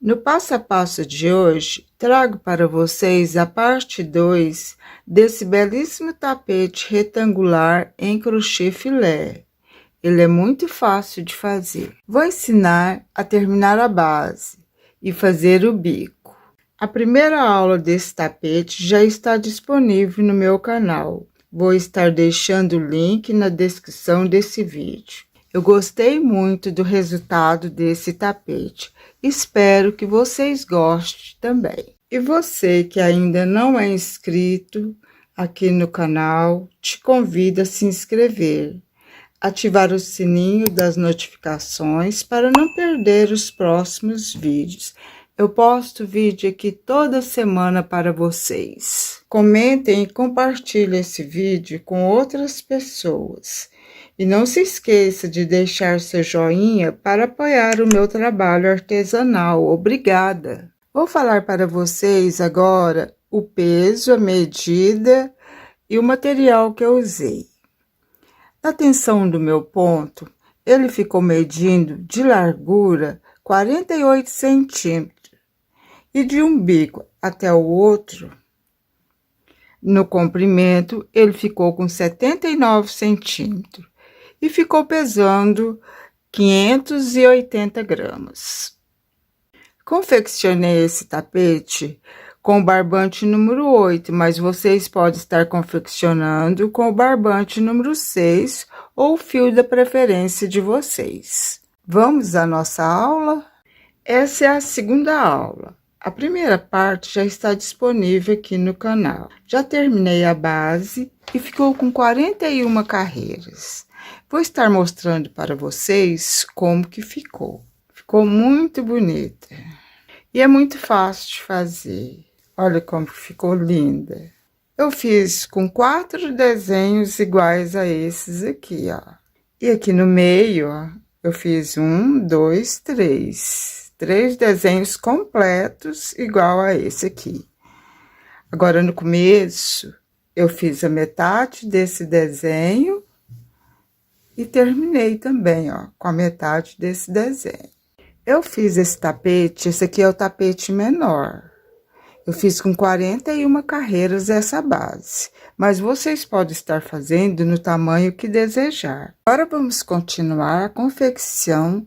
No passo a passo de hoje, trago para vocês a parte 2 desse belíssimo tapete retangular em crochê filé. Ele é muito fácil de fazer. Vou ensinar a terminar a base e fazer o bico. A primeira aula desse tapete já está disponível no meu canal. Vou estar deixando o link na descrição desse vídeo. Eu gostei muito do resultado desse tapete. Espero que vocês gostem também. E você que ainda não é inscrito aqui no canal, te convido a se inscrever, ativar o sininho das notificações para não perder os próximos vídeos. Eu posto vídeo aqui toda semana para vocês. Comentem e compartilhem esse vídeo com outras pessoas. E não se esqueça de deixar seu joinha para apoiar o meu trabalho artesanal. Obrigada! Vou falar para vocês agora o peso, a medida e o material que eu usei. Na tensão do meu ponto, ele ficou medindo de largura 48 centímetros e de um bico até o outro, no comprimento, ele ficou com 79 centímetros. E ficou pesando 580 gramas. Confeccionei esse tapete com o barbante número 8, mas vocês podem estar confeccionando com o barbante número 6 ou o fio da preferência de vocês. Vamos à nossa aula? Essa é a segunda aula. A primeira parte já está disponível aqui no canal. Já terminei a base e ficou com 41 carreiras. Vou estar mostrando para vocês como que ficou. Ficou muito bonita. E é muito fácil de fazer. Olha como ficou linda. Eu fiz com 4 desenhos iguais a esses aqui, ó. E aqui no meio, ó, eu fiz 1, 2, 3. 3 desenhos completos igual a esse aqui. Agora, no começo, eu fiz a metade desse desenho e terminei também, ó, com a metade desse desenho. Eu fiz esse tapete, esse aqui é o tapete menor. Eu fiz com 41 carreiras essa base, mas vocês podem estar fazendo no tamanho que desejar. Agora, vamos continuar a confecção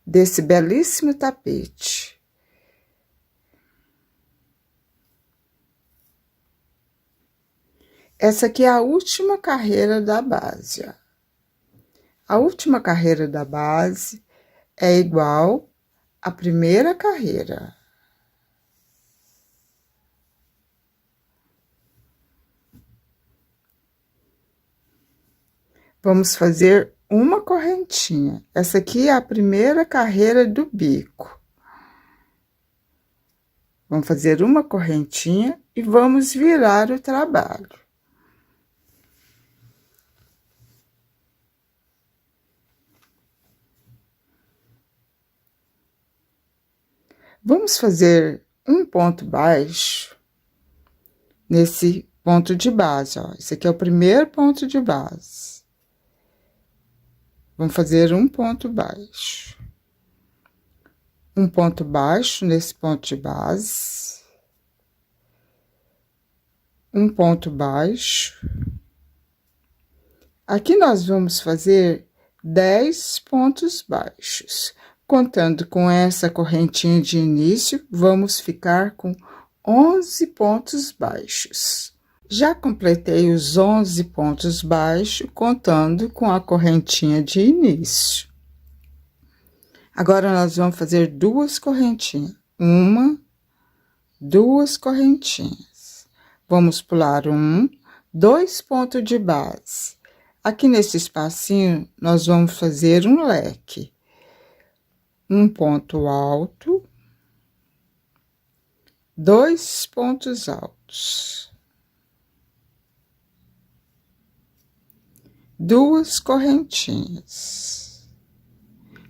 desse belíssimo tapete. Essa aqui é a última carreira da base, ó. A última carreira da base é igual à primeira carreira. Vamos fazer uma correntinha. Essa aqui é a primeira carreira do bico. Vamos fazer uma correntinha e vamos virar o trabalho. Vamos fazer um ponto baixo nesse ponto de base, ó. Esse aqui é o primeiro ponto de base. Vamos fazer um ponto baixo. Um ponto baixo nesse ponto de base. Um ponto baixo. Aqui nós vamos fazer 10 pontos baixos. Contando com essa correntinha de início, vamos ficar com 11 pontos baixos. Já completei os 11 pontos baixos, contando com a correntinha de início. Agora, nós vamos fazer 2 correntinhas. 1, 2 correntinhas. Vamos pular 1, 2 pontos de base. Aqui nesse espacinho, nós vamos fazer um leque. Um ponto alto, 2 pontos altos, 2 correntinhas.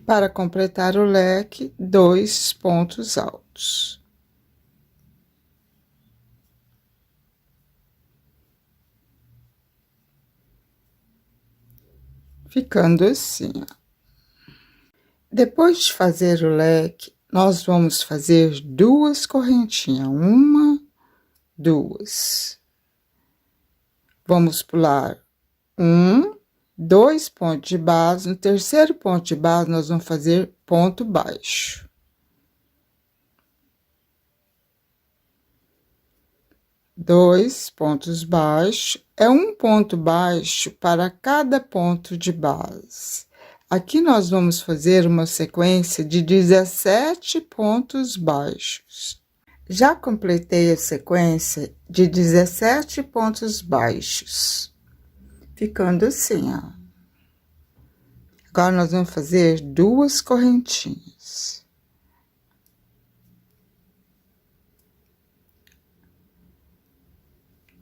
Para completar o leque, 2 pontos altos. Ficando assim, ó. Depois de fazer o leque, nós vamos fazer 2 correntinhas. 1, 2. Vamos pular 1, 2 pontos de base. No terceiro ponto de base, nós vamos fazer ponto baixo. Dois pontos baixos, é um ponto baixo para cada ponto de base. Aqui nós vamos fazer uma sequência de 17 pontos baixos. Já completei a sequência de 17 pontos baixos, ficando assim, ó. Agora, nós vamos fazer 2 correntinhas.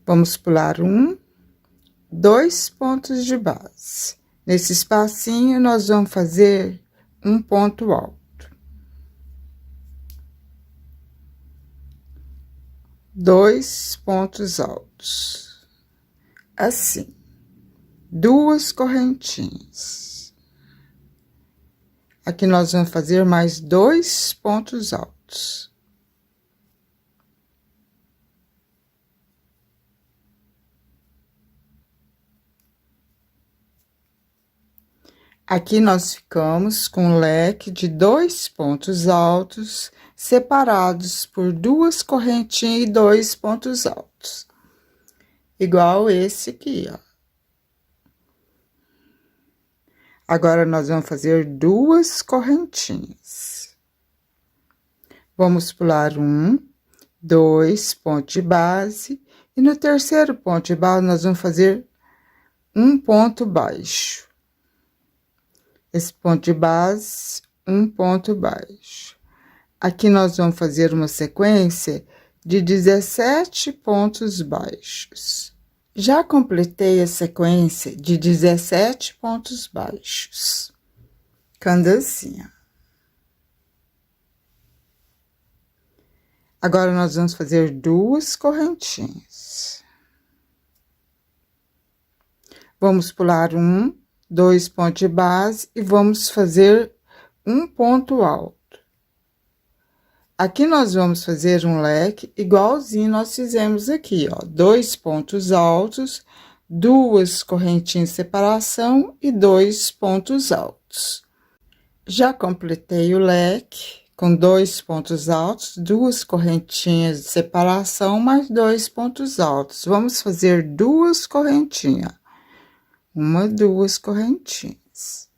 Vamos pular 1, 2 pontos de base. Nesse espacinho, nós vamos fazer um ponto alto. 2 pontos altos. Assim. 2 correntinhas. Aqui nós vamos fazer mais 2 pontos altos. Aqui nós ficamos com um leque de 2 pontos altos, separados por 2 correntinhas e 2 pontos altos. Igual esse aqui, ó. Agora, nós vamos fazer 2 correntinhas. Vamos pular 1, 2 pontos de base, e no terceiro ponto de base, nós vamos fazer um ponto baixo. Esse ponto de base, um ponto baixo. Aqui nós vamos fazer uma sequência de 17 pontos baixos. Já completei a sequência de 17 pontos baixos. Ficando assim, ó. Agora, nós vamos fazer 2 correntinhas. Vamos pular 1, 2 pontos de base e vamos fazer um ponto alto. Aqui nós vamos fazer um leque igualzinho nós fizemos aqui, ó. 2 pontos altos, 2 correntinhas de separação e 2 pontos altos. Já completei o leque com 2 pontos altos, 2 correntinhas de separação, mais 2 pontos altos. Vamos fazer 2 correntinhas. 1, 2 correntinhas.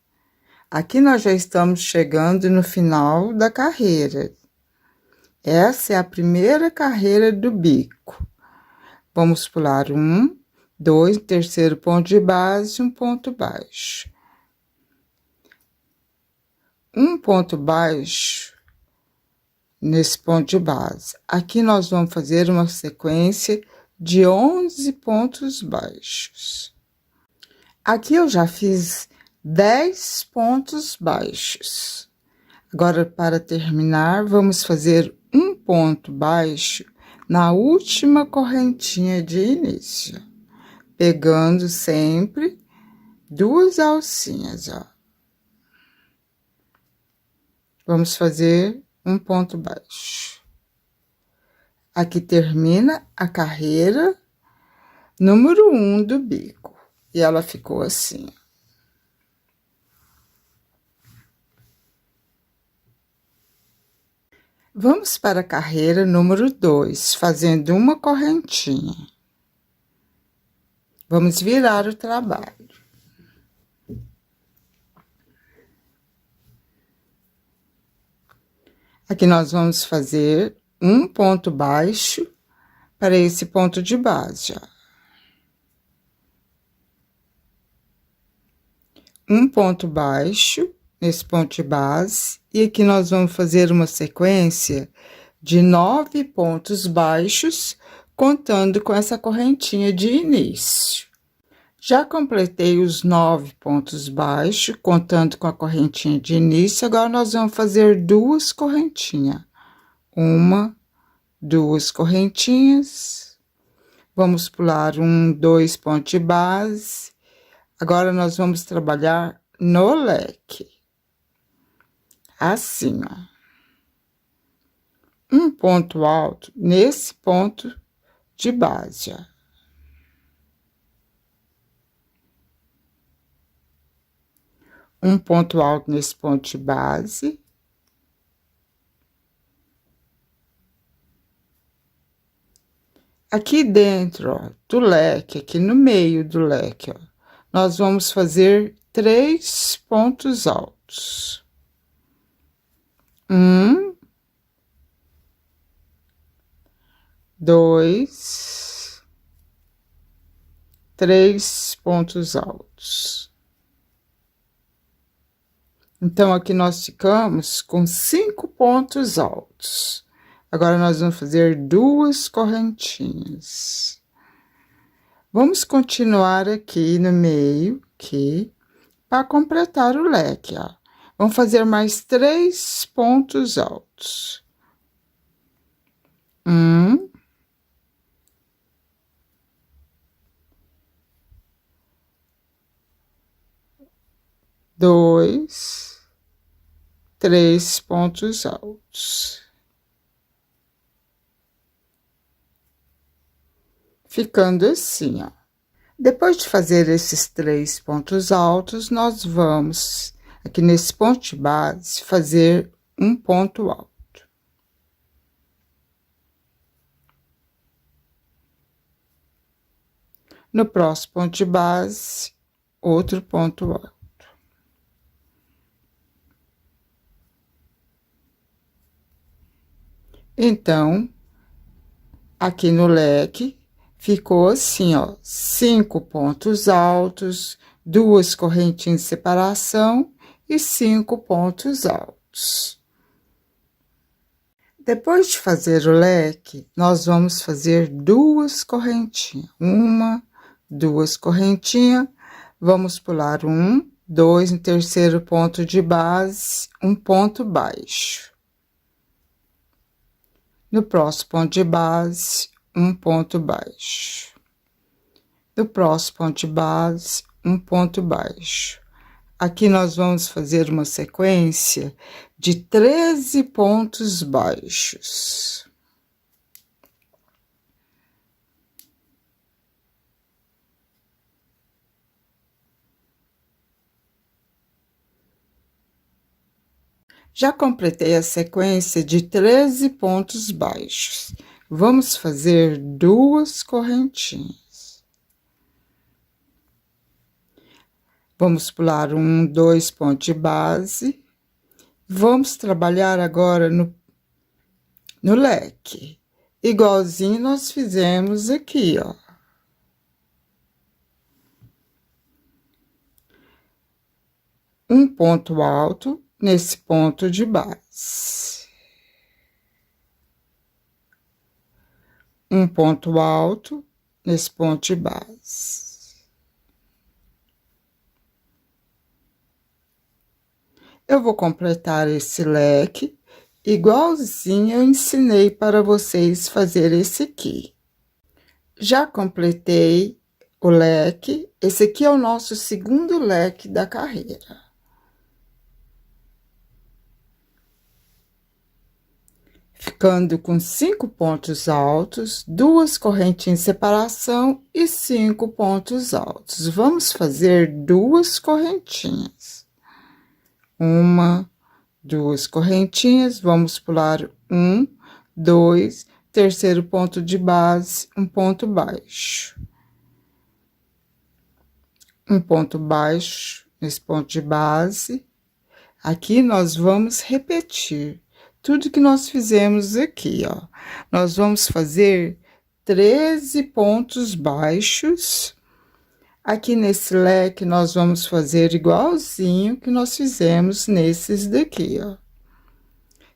Aqui nós já estamos chegando no final da carreira. Essa é a primeira carreira do bico. Vamos pular 1, 2, terceiro ponto de base, um ponto baixo. Um ponto baixo nesse ponto de base. Aqui nós vamos fazer uma sequência de 11 pontos baixos. Aqui eu já fiz 10 pontos baixos. Agora, para terminar, vamos fazer um ponto baixo na última correntinha de início, pegando sempre 2 alcinhas, ó. Vamos fazer um ponto baixo. Aqui termina a carreira número 1 do bico. E ela ficou assim. Vamos para a carreira número 2, fazendo uma correntinha. Vamos virar o trabalho. Aqui nós vamos fazer um ponto baixo para esse ponto de base, ó. Um ponto baixo nesse ponto de base, e aqui nós vamos fazer uma sequência de 9 pontos baixos, contando com essa correntinha de início. Já completei os 9 pontos baixos, contando com a correntinha de início, agora nós vamos fazer 2 correntinhas. 1, 2 correntinhas, vamos pular 1, 2 pontos de base. Agora, nós vamos trabalhar no leque. Assim, ó. um ponto alto nesse ponto de base, ó. Um ponto alto nesse ponto de base. Aqui dentro, ó, do leque, aqui no meio do leque, ó, nós vamos fazer 3 pontos altos. 1, 2, 3 pontos altos. Então, aqui nós ficamos com 5 pontos altos. Agora, nós vamos fazer 2 correntinhas. Vamos continuar aqui no meio, aqui, para completar o leque, ó. Vamos fazer mais 3 pontos altos. 1, 2, 3 pontos altos. Ficando assim, ó. Depois de fazer esses 3 pontos altos, nós vamos, aqui nesse ponto de base, fazer um ponto alto. No próximo ponto de base, outro ponto alto. Então, aqui no leque, ficou assim, ó, 5 pontos altos, 2 correntinhas de separação e 5 pontos altos. Depois de fazer o leque, nós vamos fazer 2 correntinhas. 1, 2 correntinhas, vamos pular 1, 2 no terceiro ponto de base, um ponto baixo. No próximo ponto de base, um ponto baixo. No próximo ponto de base, um ponto baixo. Aqui nós vamos fazer uma sequência de 13 pontos baixos. Já completei a sequência de 13 pontos baixos. Vamos fazer 2 correntinhas. Vamos pular 1, 2 pontos de base. Vamos trabalhar agora no leque, igualzinho nós fizemos aqui, ó. Um ponto alto nesse ponto de base. Um ponto alto nesse ponto de base. Eu vou completar esse leque igualzinho eu ensinei para vocês fazer esse aqui. Já completei o leque, esse aqui é o nosso segundo leque da carreira. Ficando com 5 pontos altos, 2 correntinhas de separação e 5 pontos altos. Vamos fazer 2 correntinhas. 1, 2 correntinhas, vamos pular 1, 2, terceiro ponto de base, um ponto baixo. Um ponto baixo nesse ponto de base. Aqui nós vamos repetir tudo que nós fizemos aqui, ó. Nós vamos fazer 13 pontos baixos. Aqui nesse leque, nós vamos fazer igualzinho que nós fizemos nesses daqui, ó.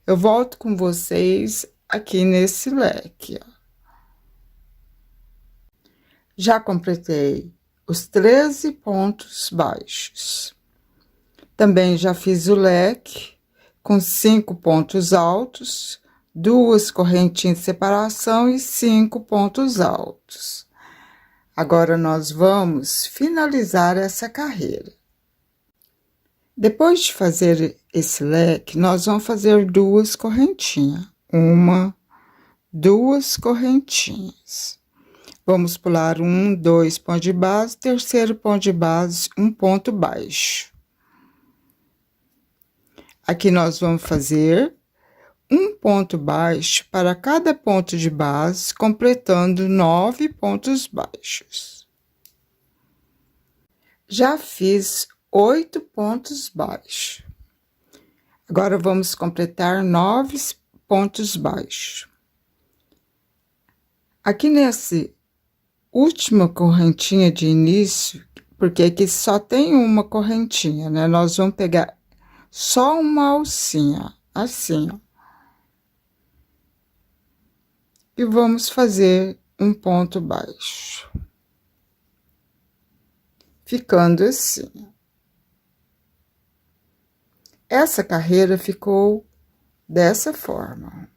Eu volto com vocês aqui nesse leque, ó. Já completei os 13 pontos baixos. Também já fiz o leque com 5 pontos altos, 2 correntinhas de separação e 5 pontos altos. Agora, nós vamos finalizar essa carreira. Depois de fazer esse leque, nós vamos fazer 2 correntinhas. uma, duas correntinhas. Vamos pular 1, 2 pontos de base, terceiro ponto de base, um ponto baixo. Aqui nós vamos fazer um ponto baixo para cada ponto de base, completando 9 pontos baixos. Já fiz 8 pontos baixos. Agora, vamos completar 9 pontos baixos. Aqui nesse última correntinha de início, porque aqui só tem uma correntinha, né? Nós vamos pegar só uma alcinha, assim, ó. E vamos fazer um ponto baixo. Ficando assim. Essa carreira ficou dessa forma.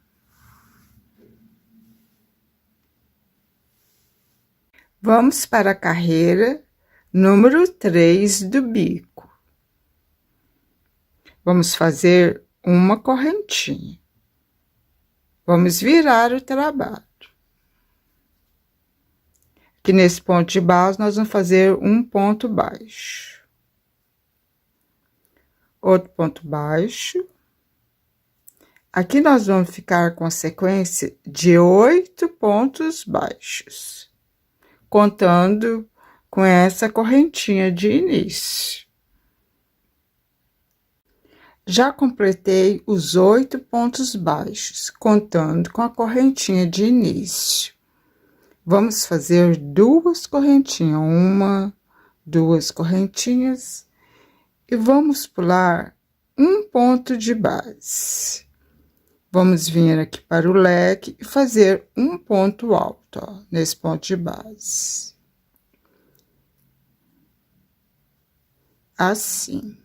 Vamos para a carreira número 3 do bico. Vamos fazer uma correntinha. Vamos virar o trabalho. Aqui nesse ponto de base, nós vamos fazer um ponto baixo. Outro ponto baixo. Aqui nós vamos ficar com a sequência de 8 pontos baixos, contando com essa correntinha de início. Já completei os 8 pontos baixos, contando com a correntinha de início. Vamos fazer 2 correntinhas, uma, 2 correntinhas, e vamos pular um ponto de base. Vamos vir aqui para o leque e fazer um ponto alto, ó, nesse ponto de base. Assim.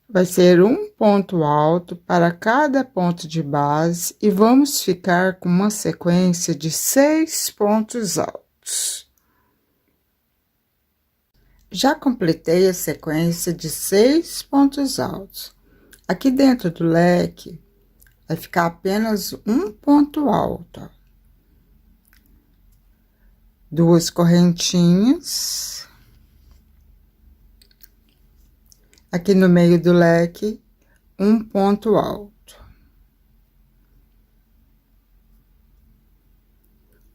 Vai ser um ponto alto para cada ponto de base e vamos ficar com uma sequência de 6 pontos altos. Já completei a sequência de 6 pontos altos. Aqui dentro do leque, vai ficar apenas um ponto alto. 2 correntinhas. Aqui no meio do leque, um ponto alto.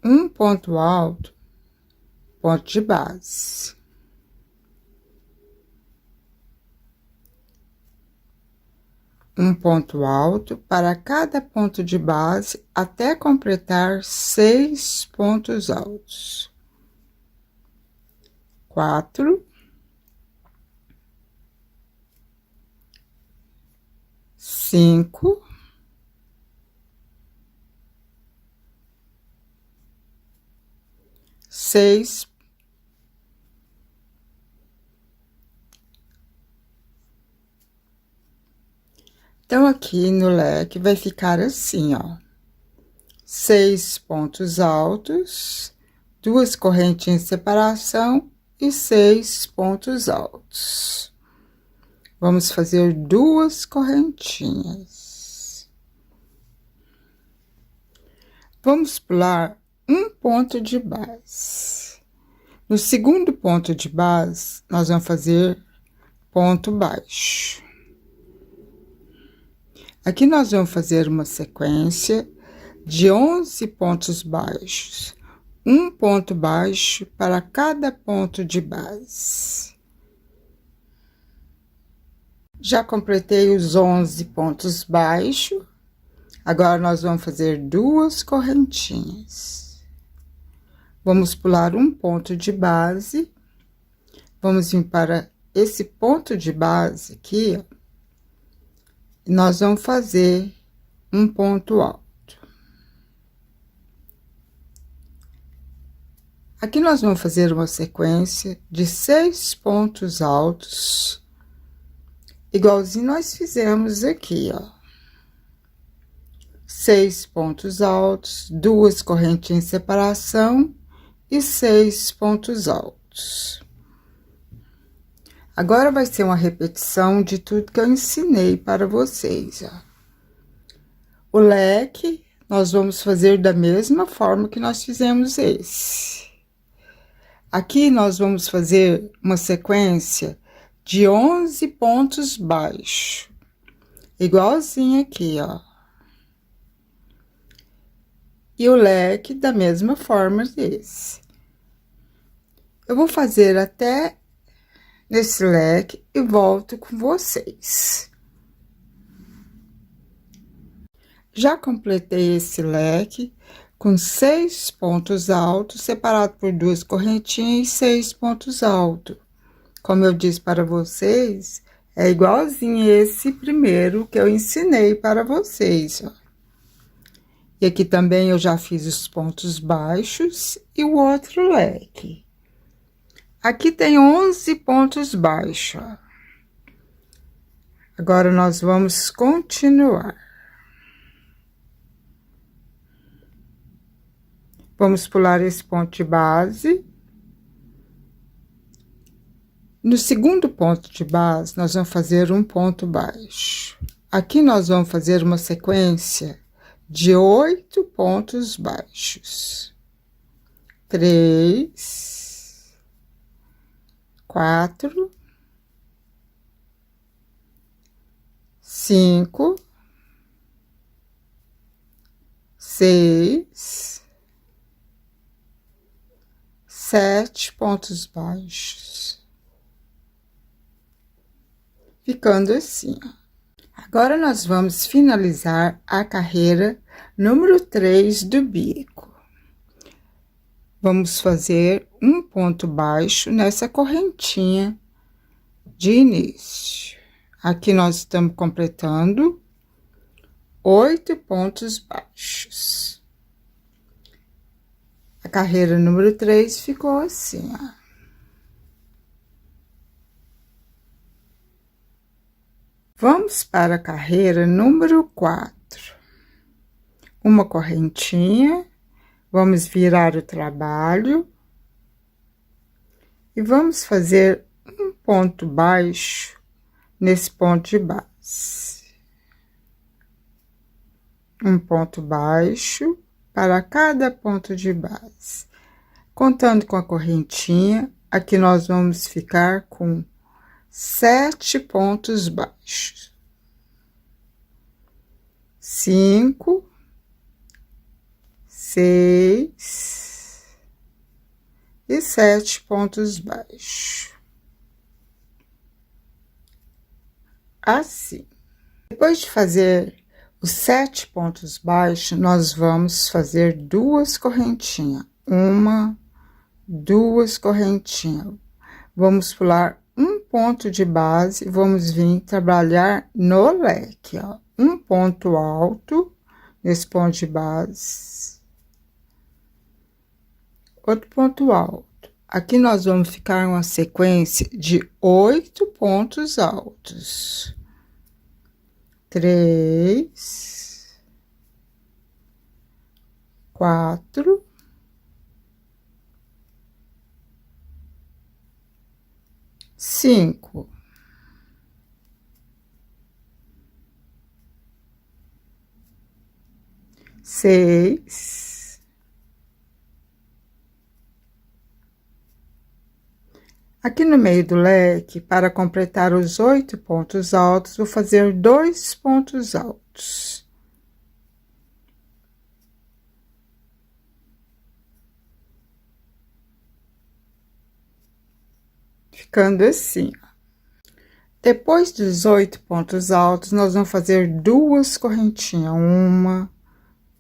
Um ponto alto, ponto de base. Um ponto alto para cada ponto de base até completar 6 pontos altos. 4. 5. 6. Então, aqui no leque vai ficar assim, ó. 6 pontos altos, 2 correntinhas de separação e 6 pontos altos. Vamos fazer 2 correntinhas. Vamos pular um ponto de base. No segundo ponto de base, nós vamos fazer ponto baixo. Aqui nós vamos fazer uma sequência de 11 pontos baixos, um ponto baixo para cada ponto de base. Já completei os 11 pontos baixos. Agora, nós vamos fazer 2 correntinhas. Vamos pular um ponto de base. Vamos vir para esse ponto de base aqui, ó. E nós vamos fazer um ponto alto. Aqui nós vamos fazer uma sequência de 6 pontos altos, igualzinho nós fizemos aqui, ó. 6 pontos altos, 2 correntinhas de separação e 6 pontos altos. Agora vai ser uma repetição de tudo que eu ensinei para vocês, ó. O leque, nós vamos fazer da mesma forma que nós fizemos esse. Aqui, nós vamos fazer uma sequência de 11 pontos baixos, igualzinho aqui, ó. E o leque da mesma forma desse. Eu vou fazer até nesse leque e volto com vocês. Já completei esse leque com 6 pontos altos, separado por 2 correntinhas e 6 pontos altos. Como eu disse para vocês, é igualzinho esse primeiro que eu ensinei para vocês, ó. E aqui também eu já fiz os pontos baixos e o outro leque. Aqui tem 11 pontos baixos, ó. Agora, nós vamos continuar. Vamos pular esse ponto de base. No segundo ponto de base, nós vamos fazer um ponto baixo. Aqui nós vamos fazer uma sequência de 8 pontos baixos. 3, 4, 5, 6, 7 pontos baixos. Ficando assim, ó. Agora, nós vamos finalizar a carreira número 3 do bico. Vamos fazer um ponto baixo nessa correntinha de início. Aqui nós estamos completando 8 pontos baixos. A carreira número 3 ficou assim, ó. Vamos para a carreira número 4. Uma correntinha, vamos virar o trabalho e vamos fazer um ponto baixo nesse ponto de base. Um ponto baixo para cada ponto de base. Contando com a correntinha, aqui nós vamos ficar com 7 pontos baixos. 5, 6 e 7 pontos baixos. Assim. Depois de fazer os 7 pontos baixos, nós vamos fazer 2 correntinhas. 1, 2 correntinhas. Vamos pular um ponto de base, vamos vir trabalhar no leque, ó. Um ponto alto nesse ponto de base. Outro ponto alto. Aqui nós vamos ficar uma sequência de 8 pontos altos. 3, 4, 5, 6, aqui no meio do leque, para completar os 8 pontos altos, vou fazer 2 pontos altos. Ficando assim, ó. Depois dos 8 pontos altos, nós vamos fazer 2 correntinhas. 1,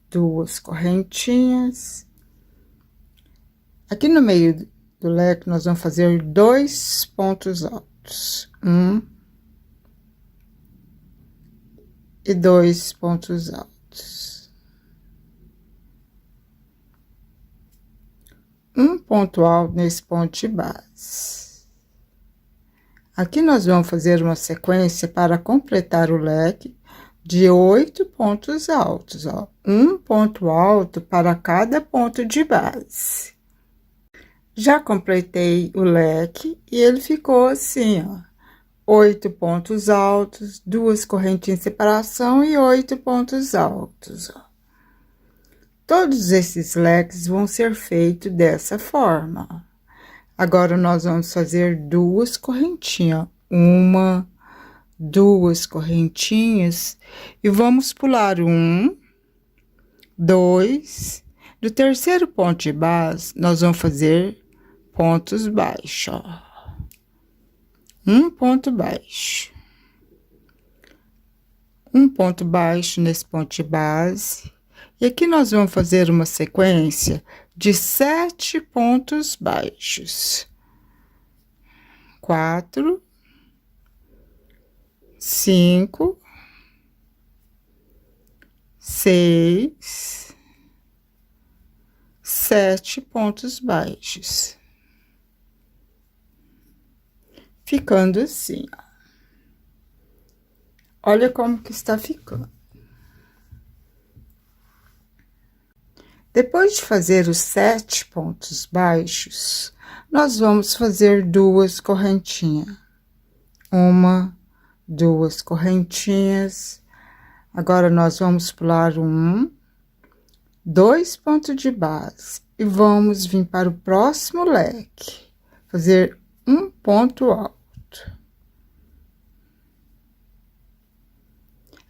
2 correntinhas. Aqui no meio do leque, nós vamos fazer 2 pontos altos. 1 e 2 pontos altos. Um ponto alto nesse ponto de base. Aqui nós vamos fazer uma sequência para completar o leque de 8 pontos altos, ó. Um ponto alto para cada ponto de base. Já completei o leque e ele ficou assim, ó. 8 pontos altos, 2 correntinhas de separação e 8 pontos altos, ó. Todos esses leques vão ser feitos dessa forma. Agora, nós vamos fazer 2 correntinhas. 1, 2 correntinhas. E vamos pular 1, 2. Do terceiro ponto de base, nós vamos fazer pontos baixos, ó. Um ponto baixo. Um ponto baixo nesse ponto de base. E aqui nós vamos fazer uma sequência de 7 pontos baixos. 4, 5, 6, 7 pontos baixos. Ficando assim, ó. Olha como que está ficando. Depois de fazer os 7 pontos baixos, nós vamos fazer 2 correntinhas. 1, 2 correntinhas. Agora, nós vamos pular 1, 2 pontos de base. E vamos vir para o próximo leque. Fazer um ponto alto.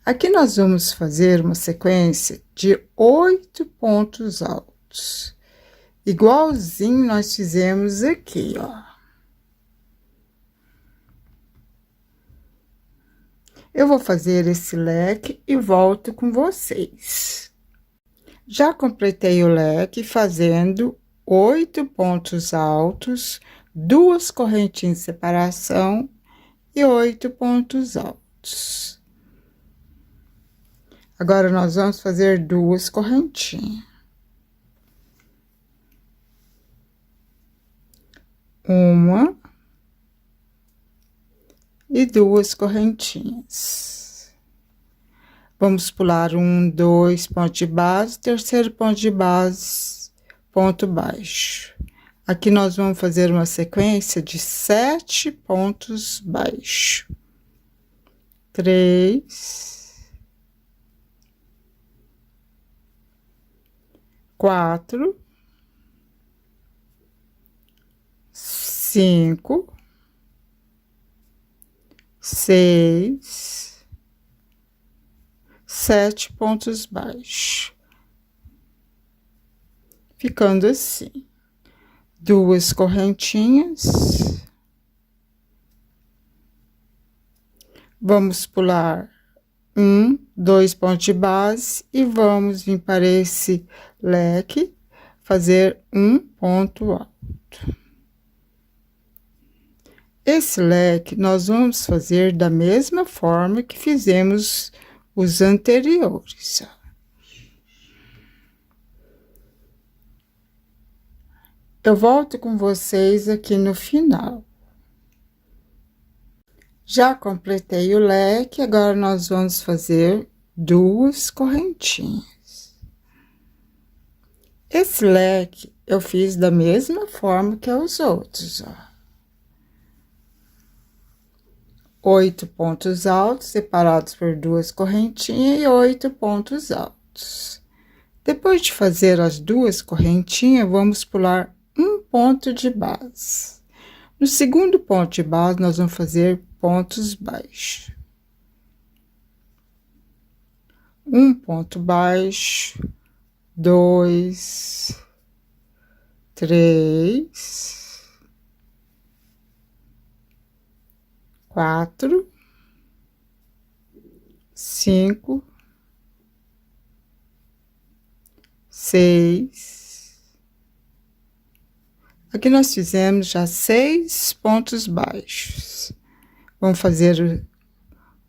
Aqui nós vamos fazer uma sequência de 8 pontos altos, igualzinho nós fizemos aqui, ó. Eu vou fazer esse leque e volto com vocês. Já completei o leque fazendo 8 pontos altos, 2 correntinhas de separação e 8 pontos altos. Agora, nós vamos fazer 2 correntinhas. 1 e 2 correntinhas. Vamos pular 1, 2 pontos de base, terceiro ponto de base, ponto baixo. Aqui nós vamos fazer uma sequência de 7 pontos baixos. 3, 4, 5, 6, 7 pontos baixos. Ficando assim. 2 correntinhas. Vamos pular 1, 2 pontos de base e vamos vir para esse leque, fazer um ponto alto. Esse leque nós vamos fazer da mesma forma que fizemos os anteriores. Eu volto com vocês aqui no final. Já completei o leque, agora nós vamos fazer 2 correntinhas. Esse leque eu fiz da mesma forma que os outros, ó. 8 pontos altos, separados por 2 correntinhas e 8 pontos altos. Depois de fazer as 2 correntinhas, vamos pular um ponto de base. No segundo ponto de base, nós vamos fazer pontos baixos. Um ponto baixo, 2, 3, 4, 5, 6. Aqui nós fizemos já 6 pontos baixos. Vamos fazer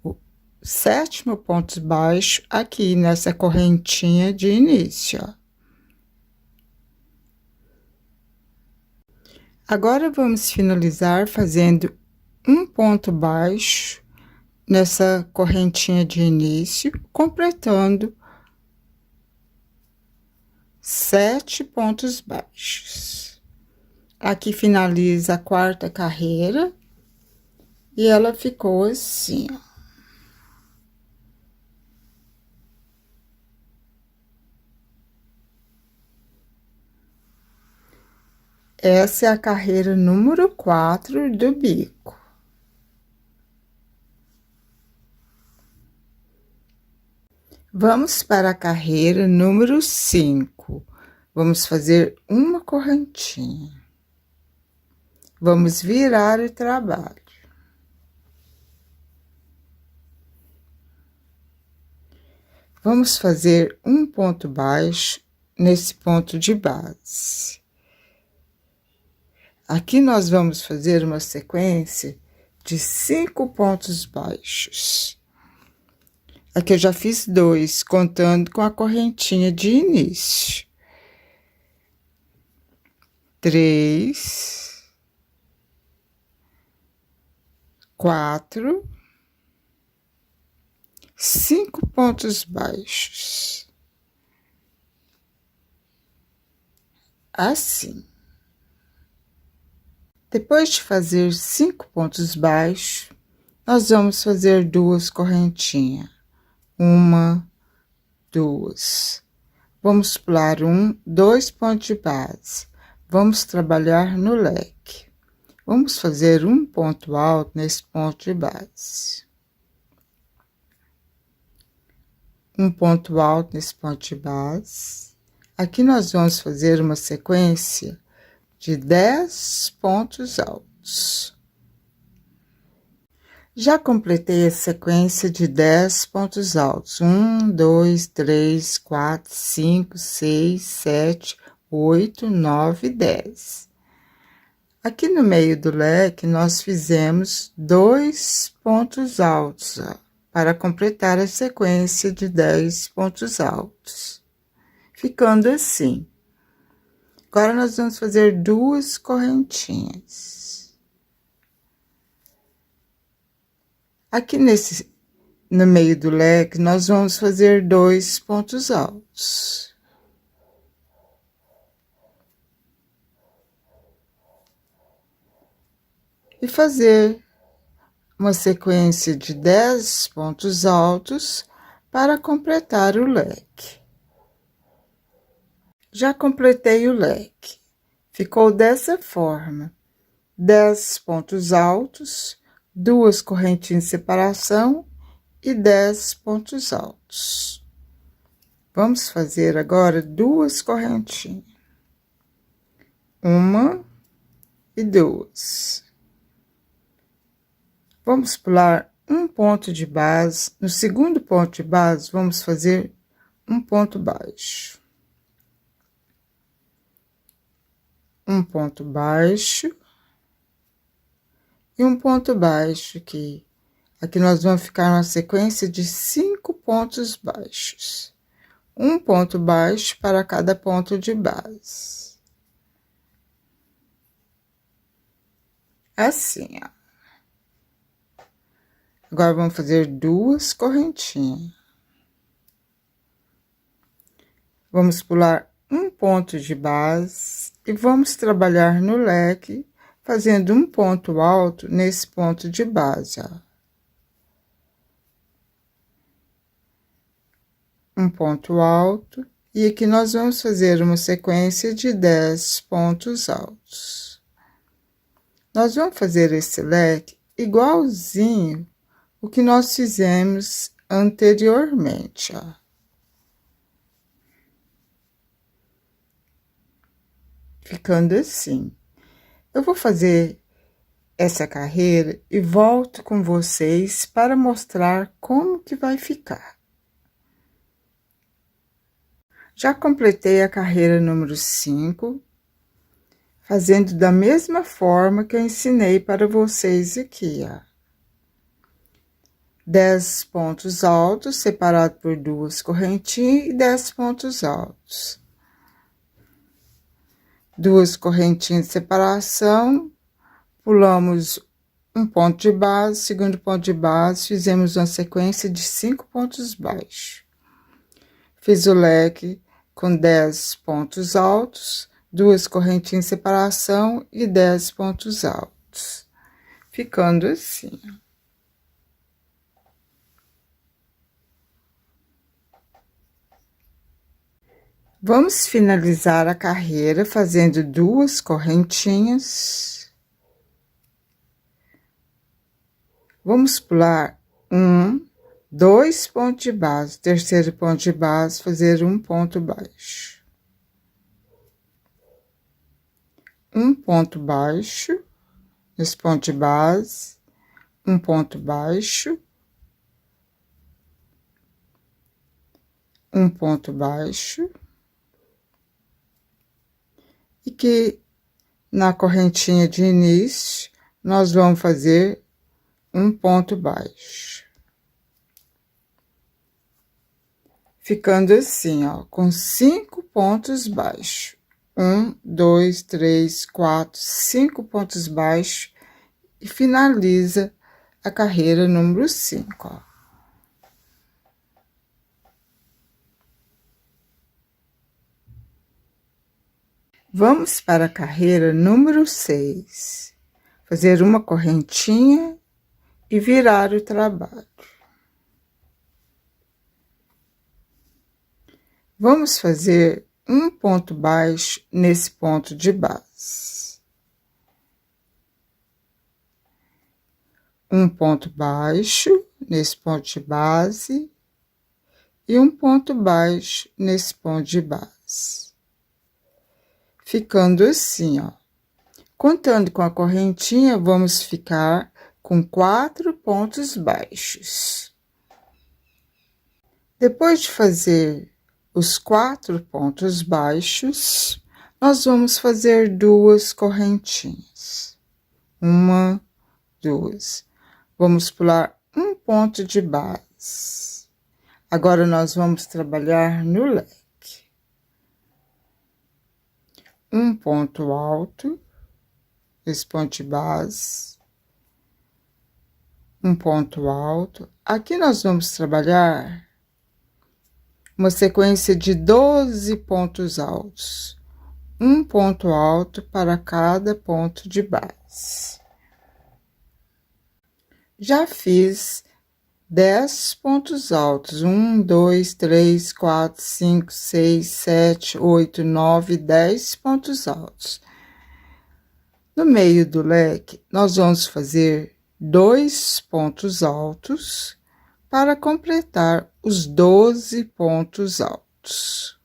o 7º ponto baixo aqui nessa correntinha de início, ó. Agora, vamos finalizar fazendo um ponto baixo nessa correntinha de início, completando 7 pontos baixos. Aqui finaliza a quarta carreira e ela ficou assim, ó. Essa é a carreira número 4 do bico. Vamos para a carreira número 5. Vamos fazer uma correntinha. Vamos virar o trabalho. Vamos fazer um ponto baixo nesse ponto de base. Aqui nós vamos fazer uma sequência de 5 pontos baixos. Aqui eu já fiz 2, contando com a correntinha de início. 3, 4, 5 pontos baixos. Assim. Depois de fazer 5 pontos baixos, nós vamos fazer 2 correntinhas. 1, 2. Vamos pular 2 pontos de base. Vamos trabalhar no leque. Vamos fazer um ponto alto nesse ponto de base. Um ponto alto nesse ponto de base. Aqui nós vamos fazer uma sequência de 10 pontos altos. Já completei a sequência de 10 pontos altos. 1, 2, 3, 4, 5, 6, 7, 8, 9, 10. Aqui no meio do leque, nós fizemos 2 pontos altos, ó, para completar a sequência de 10 pontos altos. Ficando assim. Agora, nós vamos fazer 2 correntinhas. Aqui no meio do leque, nós vamos fazer 2 pontos altos. E fazer uma sequência de 10 pontos altos para completar o leque. Já completei o leque. Ficou dessa forma: 10 pontos altos, 2 correntinhas de separação e 10 pontos altos. Vamos fazer agora 2 correntinhas. 1 e 2. Vamos pular um ponto de base. No segundo ponto de base, vamos fazer um ponto baixo. Um ponto baixo. E um ponto baixo aqui. Aqui nós vamos ficar numa sequência de 5 pontos baixos. Um ponto baixo para cada ponto de base. Assim, ó. Agora, vamos fazer 2 correntinhas. Vamos pular um ponto de base e vamos trabalhar no leque, fazendo um ponto alto nesse ponto de base, ó. Um ponto alto, e aqui nós vamos fazer uma sequência de 10 pontos altos. Nós vamos fazer esse leque igualzinho o que nós fizemos anteriormente, ó. Ficando assim. Eu vou fazer essa carreira e volto com vocês para mostrar como que vai ficar. Já completei a carreira número 5, fazendo da mesma forma que eu ensinei para vocês aqui, ó. 10 pontos altos, separado por 2 correntinhas e 10 pontos altos. 2 correntinhas de separação, pulamos um ponto de base, segundo ponto de base, fizemos uma sequência de 5 pontos baixos. Fiz o leque com 10 pontos altos, duas correntinhas de separação e 10 pontos altos, ficando assim. Vamos finalizar a carreira fazendo duas correntinhas. Vamos pular 2 pontos de base, terceiro ponto de base, fazer um ponto baixo. Um ponto baixo, nesse ponto de base, um ponto baixo, um ponto baixo, e que na correntinha de início, nós vamos fazer um ponto baixo. Ficando assim, ó, com 5 pontos baixos. 1, 2, 3, 4, 5 pontos baixos e finaliza a carreira número 5, ó. Vamos para a carreira número 6. Fazer uma correntinha e virar o trabalho. Vamos fazer um ponto baixo nesse ponto de base. Um ponto baixo nesse ponto de base e um ponto baixo nesse ponto de base. Ficando assim, ó. Contando com a correntinha, vamos ficar com 4 pontos baixos. Depois de fazer os 4 pontos baixos, nós vamos fazer duas correntinhas. 1, 2. Vamos pular um ponto de base. Agora, nós vamos trabalhar no leque. Um ponto alto, esse ponto de base, um ponto alto. Aqui nós vamos trabalhar uma sequência de 12 pontos altos, um ponto alto para cada ponto de base. Já fiz 10 pontos altos, 1, 2, 3, 4, 5, 6, 7, 8, 9, 10 pontos altos. No meio do leque, nós vamos fazer 2 pontos altos para completar os 12 pontos altos.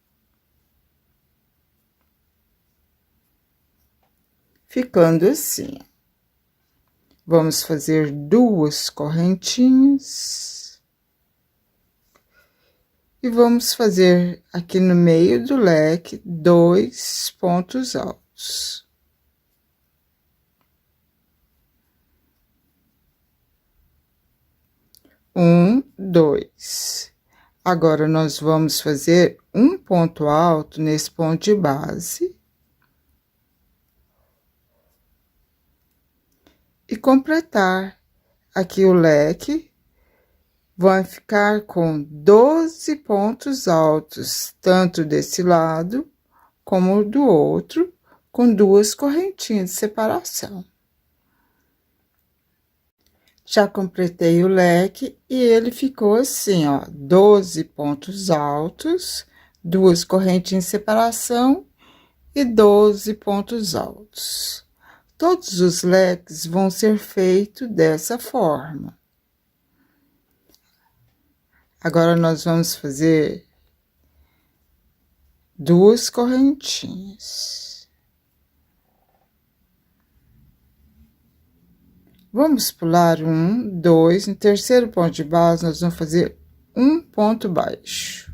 Ficando assim. Vamos fazer duas correntinhas. E vamos fazer aqui no meio do leque 2 pontos altos. Um, 2. Agora, nós vamos fazer um ponto alto nesse ponto de base. E completar aqui o leque, vai ficar com 12 pontos altos, tanto desse lado como do outro, com duas correntinhas de separação. Já completei o leque e ele ficou assim, ó, 12 pontos altos, duas correntinhas de separação e 12 pontos altos. Todos os leques vão ser feitos dessa forma. Agora, nós vamos fazer duas correntinhas. Vamos pular 1, 2, no terceiro ponto de base, nós vamos fazer um ponto baixo.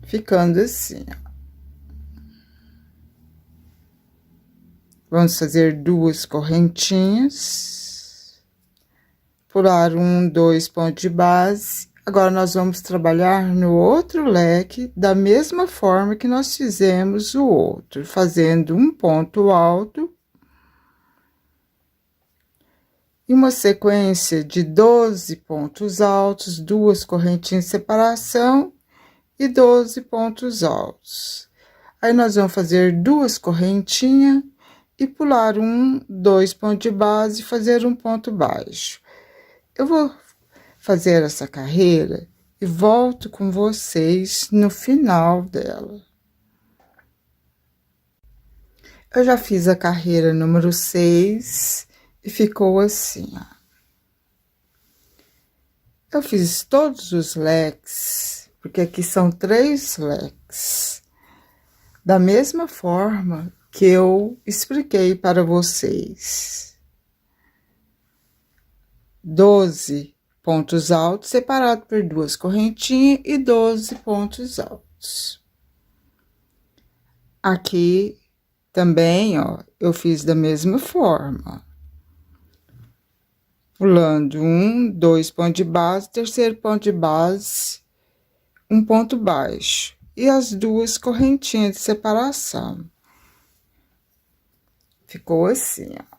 Ficando assim, ó. Vamos fazer duas correntinhas, pular 1, 2 pontos de base. Agora, nós vamos trabalhar no outro leque da mesma forma que nós fizemos o outro, fazendo um ponto alto e uma sequência de 12 pontos altos, duas correntinhas de separação e 12 pontos altos. Aí nós vamos fazer 2 correntinhas e pular 2 pontos de base e fazer um ponto baixo. Eu vou fazer essa carreira e volto com vocês no final dela. Eu já fiz a carreira número 6 e ficou assim, ó. Eu fiz todos os leques, porque aqui são 3 leques, da mesma forma que eu expliquei para vocês. 12 pontos altos separados por 2 correntinhas e 12 pontos altos. Aqui também, ó, eu fiz da mesma forma. Pulando 2 pontos de base, terceiro ponto de base, um ponto baixo. E as 2 correntinhas de separação. Ficou assim, ó.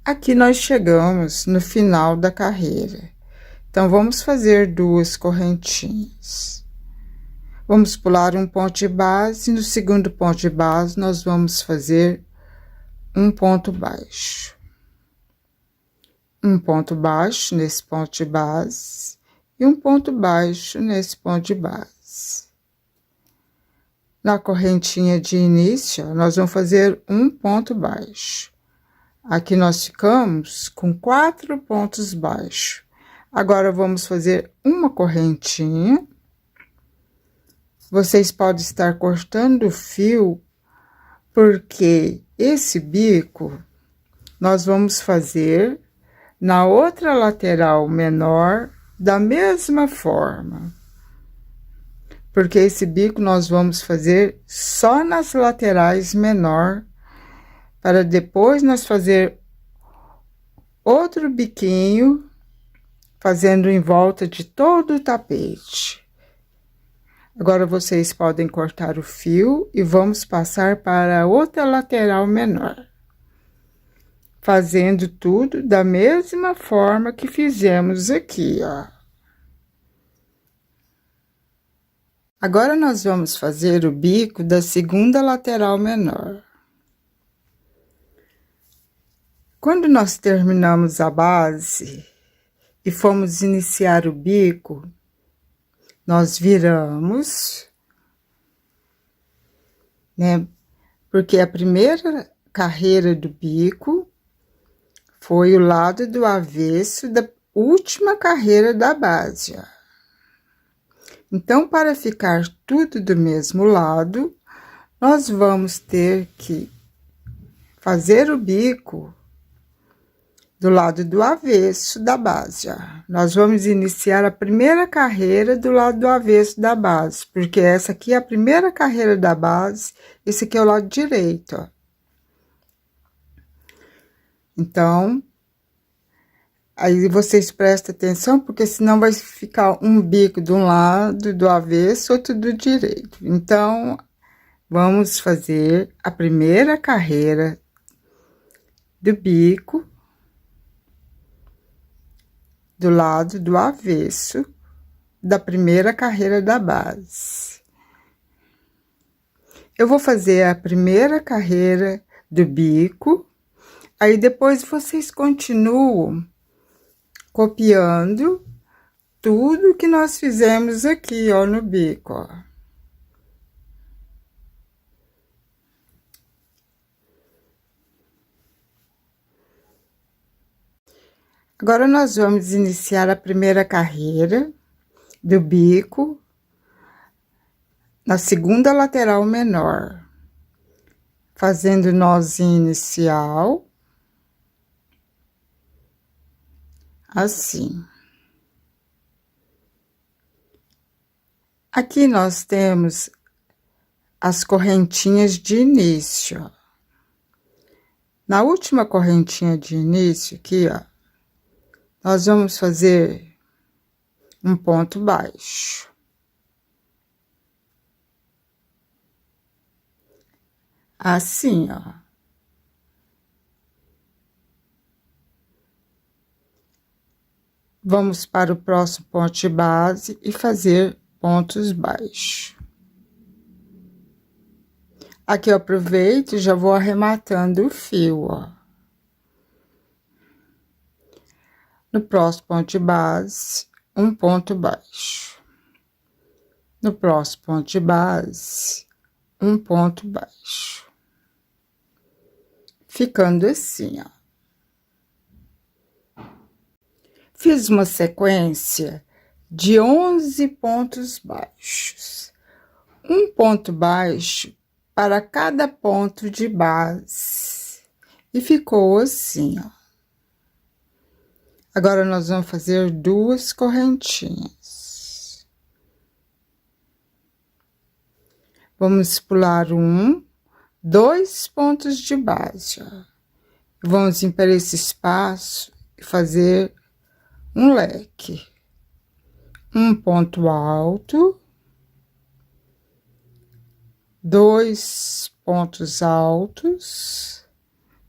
Aqui nós chegamos no final da carreira. Então, vamos fazer 2 correntinhas. Vamos pular um ponto de base, no segundo ponto de base, nós vamos fazer um ponto baixo. Um ponto baixo nesse ponto de base e um ponto baixo nesse ponto de base. Na correntinha de início, nós vamos fazer um ponto baixo. Aqui nós ficamos com 4 pontos baixos. Agora, vamos fazer uma correntinha. Vocês podem estar cortando o fio, porque esse bico nós vamos fazer na outra lateral menor da mesma forma. Porque esse bico nós vamos fazer só nas laterais menor, para depois nós fazer outro biquinho, fazendo em volta de todo o tapete. Agora, vocês podem cortar o fio e vamos passar para a outra lateral menor. Fazendo tudo da mesma forma que fizemos aqui, ó. Agora, nós vamos fazer o bico da segunda lateral menor. Quando nós terminamos a base e fomos iniciar o bico, nós viramos, né? Porque a primeira carreira do bico foi o lado do avesso da última carreira da base, ó. Então, para ficar tudo do mesmo lado, nós vamos ter que fazer o bico do lado do avesso da base, ó. Nós vamos iniciar a primeira carreira do lado do avesso da base, porque essa aqui é a primeira carreira da base, esse aqui é o lado direito, ó. Então, aí vocês prestem atenção, porque senão vai ficar um bico de um lado do avesso, outro do direito. Então, vamos fazer a primeira carreira do bico do lado do avesso da primeira carreira da base. Eu vou fazer a primeira carreira do bico, aí depois vocês continuam copiando tudo que nós fizemos aqui, ó, no bico, ó. Agora, nós vamos iniciar a primeira carreira do bico na segunda lateral menor, fazendo nozinho inicial, assim. Aqui nós temos as correntinhas de início. Na última correntinha de início, aqui, ó, nós vamos fazer um ponto baixo. Assim, ó. Vamos para o próximo ponto de base e fazer pontos baixos. Aqui eu aproveito e já vou arrematando o fio, ó. No próximo ponto de base, um ponto baixo. No próximo ponto de base, um ponto baixo. Ficando assim, ó. Fiz uma sequência de 11 pontos baixos. Um ponto baixo para cada ponto de base. E ficou assim, ó. Agora, nós vamos fazer 2 correntinhas. Vamos pular 2 pontos de base, ó. Vamos vir para esse espaço e fazer um leque. Um ponto alto. 2 pontos altos.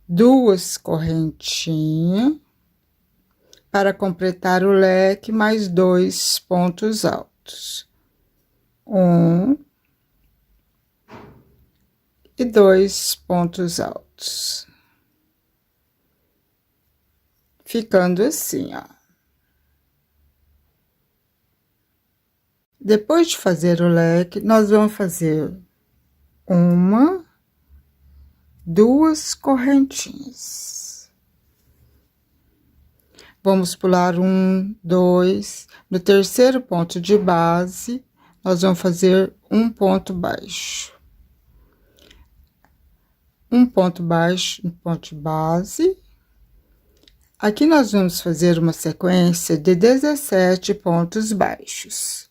2 correntinhas. Para completar o leque, mais 2 pontos altos. 1 e 2 pontos altos. Ficando assim, ó. Depois de fazer o leque, nós vamos fazer 2 correntinhas. Vamos pular 2. No terceiro ponto de base, nós vamos fazer um ponto baixo. Um ponto baixo no ponto de base. Aqui nós vamos fazer uma sequência de 17 pontos baixos.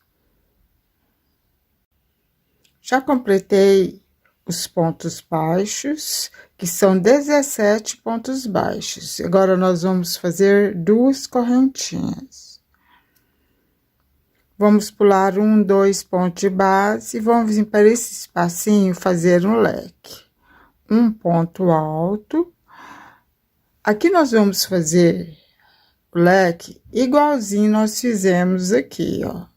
Já completei os pontos baixos, que são 17 pontos baixos. Agora, nós vamos fazer 2 correntinhas. Vamos pular 2 pontos de base e vamos vir para esse espacinho fazer um leque. Um ponto alto. Aqui nós vamos fazer o leque igualzinho nós fizemos aqui, ó.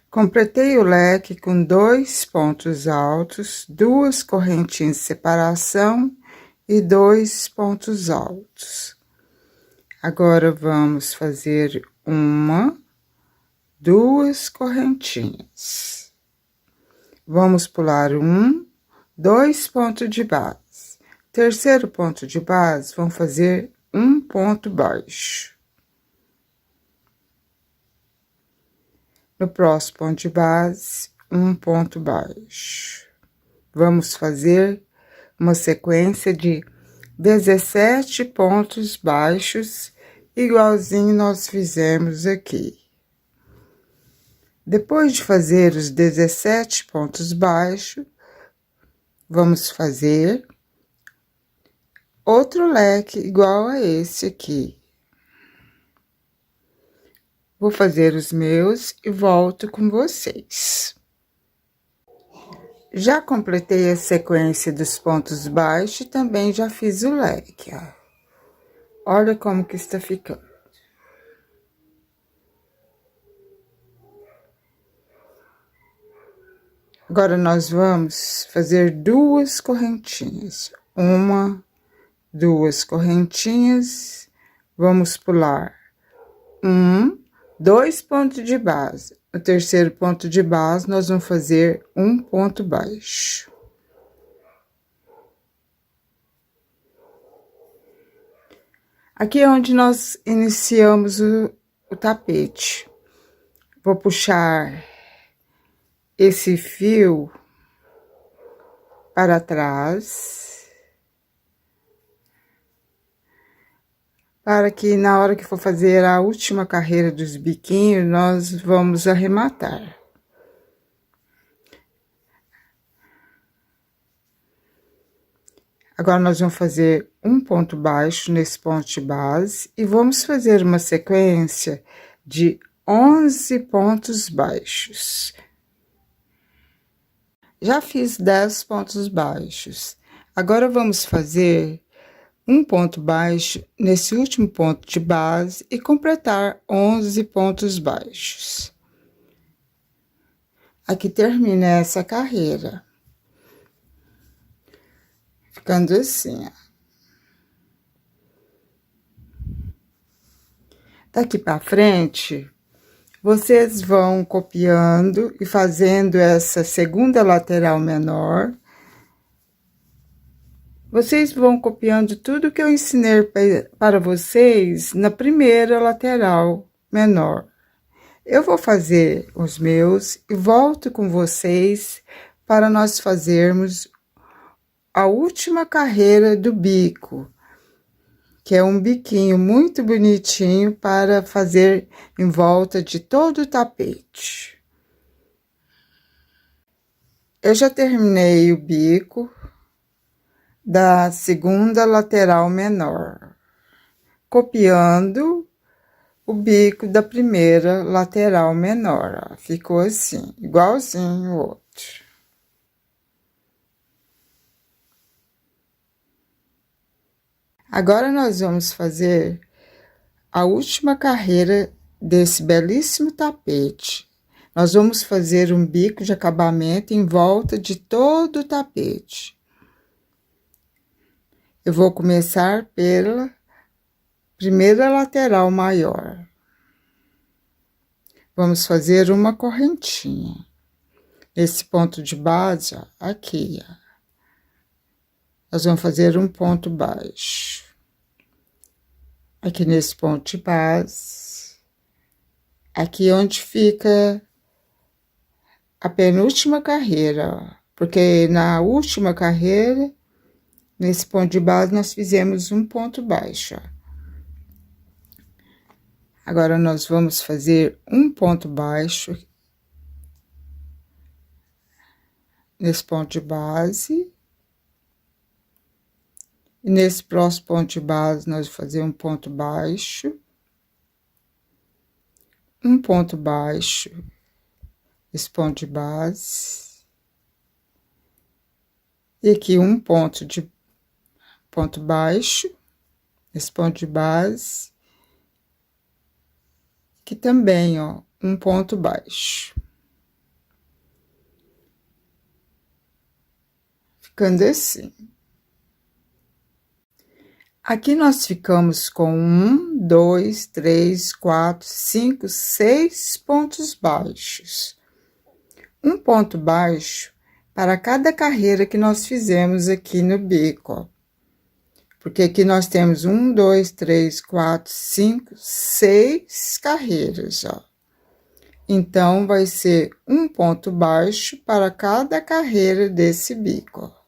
Completei o leque com 2 pontos altos, 2 correntinhas de separação e 2 pontos altos. Agora, vamos fazer 2 correntinhas. Vamos pular 2 pontos de base. Terceiro ponto de base, vamos fazer um ponto baixo. No próximo ponto de base, um ponto baixo. Vamos fazer uma sequência de 17 pontos baixos, igualzinho nós fizemos aqui. Depois de fazer os 17 pontos baixos, vamos fazer outro leque igual a esse aqui. Vou fazer os meus e volto com vocês. Já completei a sequência dos pontos baixos e também já fiz o leque, ó. Olha como que está ficando. Agora, nós vamos fazer 2 correntinhas. 2 correntinhas. Vamos pular 2 pontos de base. No terceiro ponto de base, nós vamos fazer um ponto baixo. Aqui é onde nós iniciamos o tapete. Vou puxar esse fio para trás. Para que na hora que for fazer a última carreira dos biquinhos, nós vamos arrematar. Agora, nós vamos fazer um ponto baixo nesse ponto de base e vamos fazer uma sequência de 11 pontos baixos. Já fiz 10 pontos baixos. Agora, vamos fazer um ponto baixo nesse último ponto de base e completar 11 pontos baixos. Aqui termina essa carreira, ficando assim, ó. Daqui para frente, vocês vão copiando e fazendo essa segunda lateral menor. Vocês vão copiando tudo que eu ensinei para vocês na primeira lateral menor. Eu vou fazer os meus e volto com vocês para nós fazermos a última carreira do bico, que é um biquinho muito bonitinho para fazer em volta de todo o tapete. Eu já terminei o bico da segunda lateral menor, copiando o bico da primeira lateral menor, ó. Ficou assim, igualzinho o outro. Agora, nós vamos fazer a última carreira desse belíssimo tapete. Nós vamos fazer um bico de acabamento em volta de todo o tapete. Eu vou começar pela primeira lateral maior. Vamos fazer uma correntinha. Esse ponto de base, ó, aqui, ó. Nós vamos fazer um ponto baixo. Aqui nesse ponto de base. Aqui onde fica a penúltima carreira, ó. Porque na última carreira, nesse ponto de base, nós fizemos um ponto baixo, ó. Agora, nós vamos fazer um ponto baixo nesse ponto de base. E nesse próximo ponto de base, nós vamos fazer um ponto baixo. Um ponto baixo. Esse ponto de base. E aqui um ponto baixo. Esse ponto de base. Aqui também, ó, um ponto baixo. Ficando assim. Aqui nós ficamos com 1, 2, 3, 4, 5, 6 pontos baixos. Um ponto baixo para cada carreira que nós fizemos aqui no bico, ó. Porque aqui nós temos 1, 2, 3, 4, 5, 6 carreiras, ó. Então, vai ser um ponto baixo para cada carreira desse bico, ó.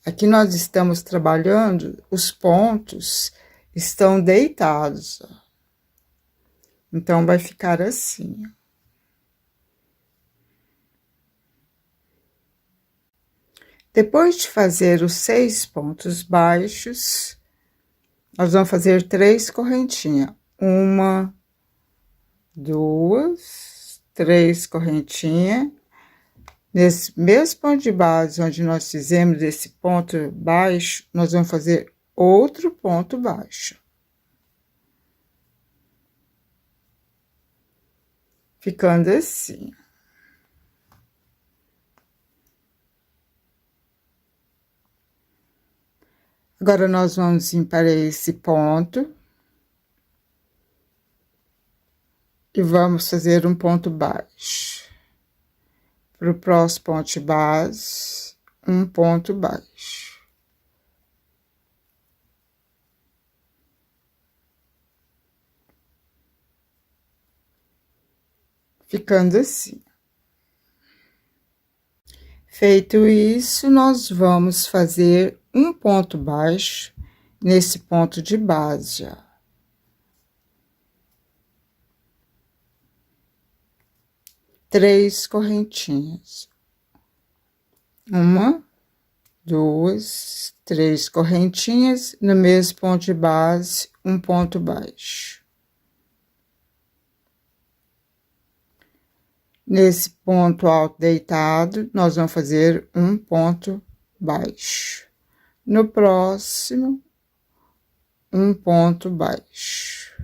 Aqui nós estamos trabalhando, os pontos estão deitados, ó. Então, vai ficar assim, ó. Depois de fazer os 6 pontos baixos, nós vamos fazer 3 correntinhas. 1, 2, 3 correntinhas. Nesse mesmo ponto de base, onde nós fizemos esse ponto baixo, nós vamos fazer outro ponto baixo. Ficando assim. Agora, nós vamos vir para esse ponto. E vamos fazer um ponto baixo. Para o próximo ponto de base, um ponto baixo. Ficando assim. Feito isso, nós vamos fazer um ponto baixo nesse ponto de base, ó. Três correntinhas. 1, 2, 3 correntinhas, no mesmo ponto de base, um ponto baixo. Nesse ponto alto deitado, nós vamos fazer um ponto baixo. No próximo, um ponto baixo.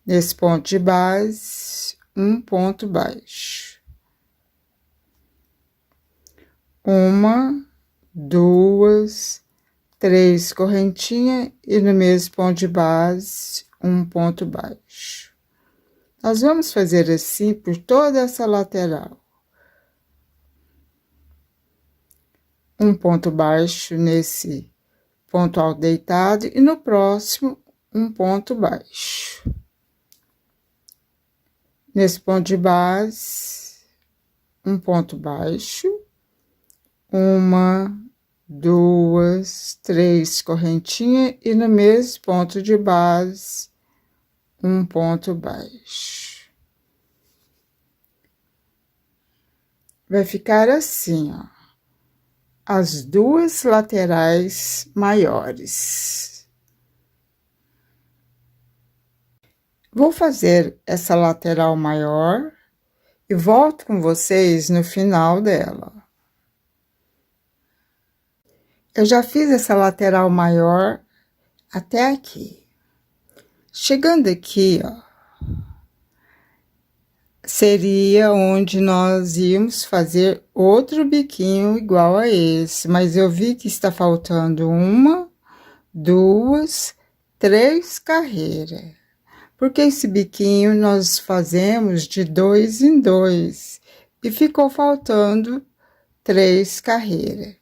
Nesse ponto de base, um ponto baixo. Uma, duas, três correntinhas e no mesmo ponto de base, um ponto baixo. Nós vamos fazer assim por toda essa lateral. Um ponto baixo nesse ponto alto deitado e no próximo, um ponto baixo. Nesse ponto de base, um ponto baixo. Uma, duas, três correntinhas e no mesmo ponto de base, um ponto baixo. Vai ficar assim, ó, as duas laterais maiores. Vou fazer essa lateral maior e volto com vocês no final dela. Eu já fiz essa lateral maior até aqui. Chegando aqui, ó, seria onde nós íamos fazer outro biquinho igual a esse, mas eu vi que está faltando uma, duas, três carreiras. Porque esse biquinho nós fazemos de 2 em 2 e ficou faltando 3 carreiras.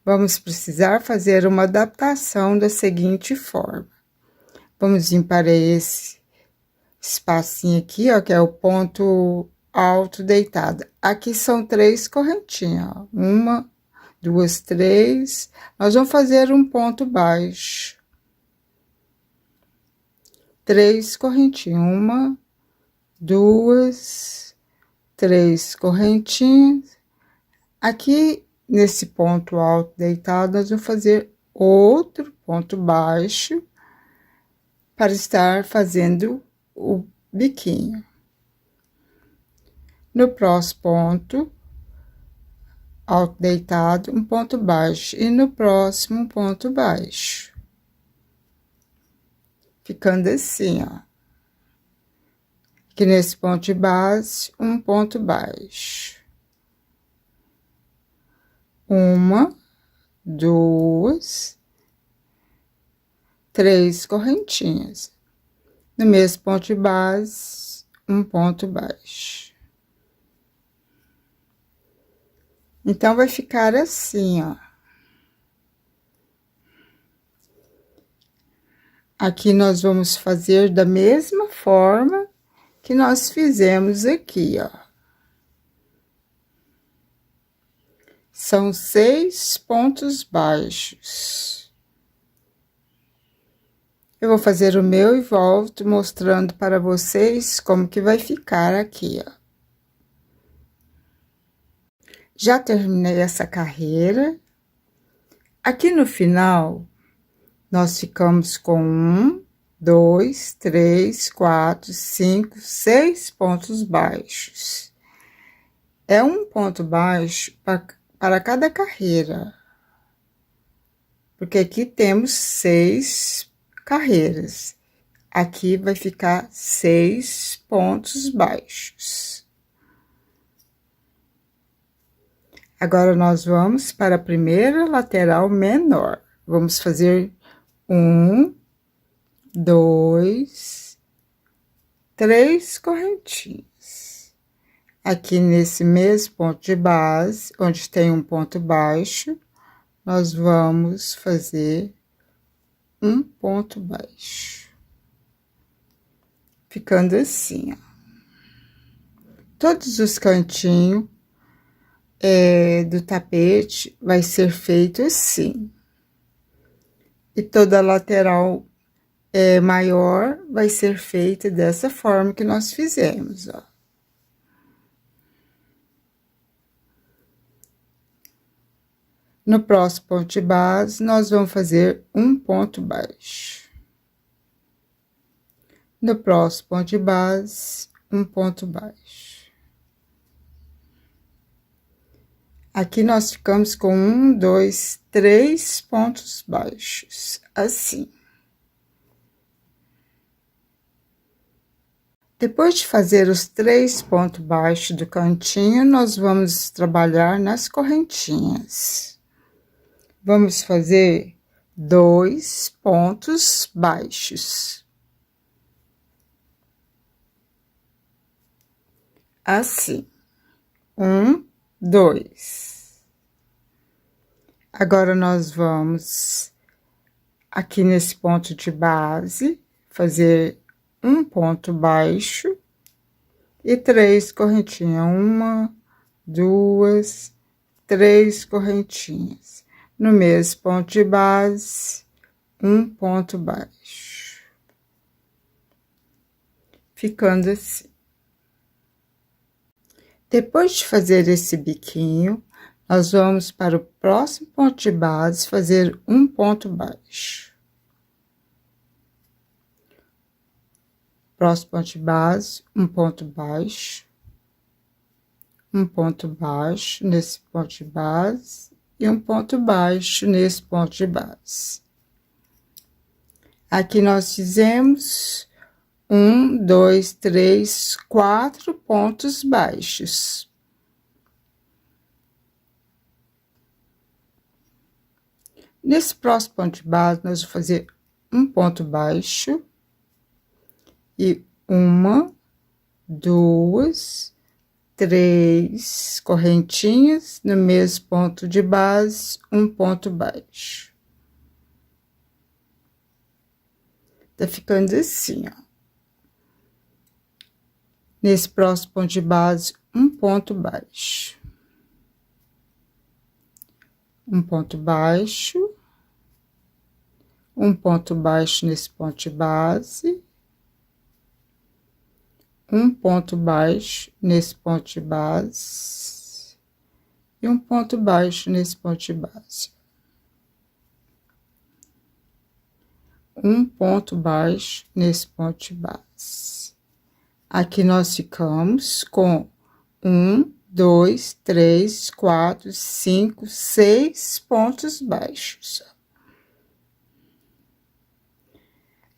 Vamos precisar fazer uma adaptação da seguinte forma. Vamos vir para esse espacinho aqui, ó, que é o ponto alto deitado. Aqui são 3 correntinhas, ó. Uma, duas, três. Nós vamos fazer um ponto baixo. 3 correntinhas. Uma, duas, três correntinhas. Aqui, nesse ponto alto deitado, nós vamos fazer outro ponto baixo para estar fazendo o biquinho. No próximo ponto alto deitado, um ponto baixo e no próximo um ponto baixo. Ficando assim, ó. Aqui nesse ponto de base, um ponto baixo. Uma, duas, três correntinhas. No mesmo ponto de base, um ponto baixo. Então, vai ficar assim, ó. Aqui nós vamos fazer da mesma forma que nós fizemos aqui, ó. São 6 pontos baixos. Eu vou fazer o meu e volto mostrando para vocês como que vai ficar aqui, ó. Já terminei essa carreira. Aqui no final, nós ficamos com 1, 2, 3, 4, 5, 6 pontos baixos. É um ponto baixo para cada carreira. Porque aqui temos 6 carreiras. Aqui vai ficar 6 pontos baixos. Agora, nós vamos para a primeira lateral menor. Vamos fazer 1, 2, 3 correntinhas. Aqui nesse mesmo ponto de base, onde tem um ponto baixo, nós vamos fazer um ponto baixo. Ficando assim, ó. Todos os cantinhos do tapete vai ser feito assim. E toda a lateral maior vai ser feita dessa forma que nós fizemos, ó. No próximo ponto de base, nós vamos fazer um ponto baixo. No próximo ponto de base, um ponto baixo. Aqui nós ficamos com 1, 2, 3 pontos baixos, assim. Depois de fazer os 3 pontos baixos do cantinho, nós vamos trabalhar nas correntinhas. Vamos fazer 2 pontos baixos. Assim. 1, 2. Agora, nós vamos aqui nesse ponto de base, fazer um ponto baixo e 3 correntinhas. 1, 2, 3 correntinhas. No mesmo ponto de base, um ponto baixo. Ficando assim. Depois de fazer esse biquinho, nós vamos para o próximo ponto de base fazer um ponto baixo. Próximo ponto de base, um ponto baixo. Um ponto baixo nesse ponto de base e um ponto baixo nesse ponto de base. Aqui nós fizemos 1, 2, 3, 4 pontos baixos. Nesse próximo ponto de base, nós vamos fazer um ponto baixo e 1, 2, 3 correntinhas no mesmo ponto de base, um ponto baixo. Tá ficando assim, ó. Nesse próximo ponto de base, um ponto baixo. Um ponto baixo. Um ponto baixo nesse ponto de base. Um ponto baixo nesse ponto de base. E um ponto baixo nesse ponto de base. Um ponto baixo nesse ponto de base. Aqui nós ficamos com 1, 2, 3, 4, 5, 6 pontos baixos.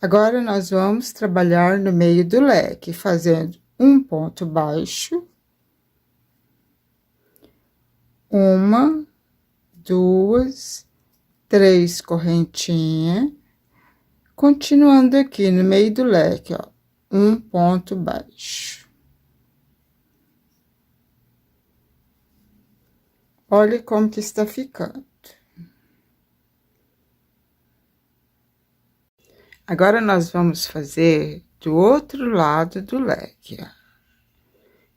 Agora, nós vamos trabalhar no meio do leque, fazendo um ponto baixo. 1, 2, 3 correntinhas. Continuando aqui no meio do leque, ó, um ponto baixo. Olha como que está ficando. Agora, nós vamos fazer do outro lado do leque, ó.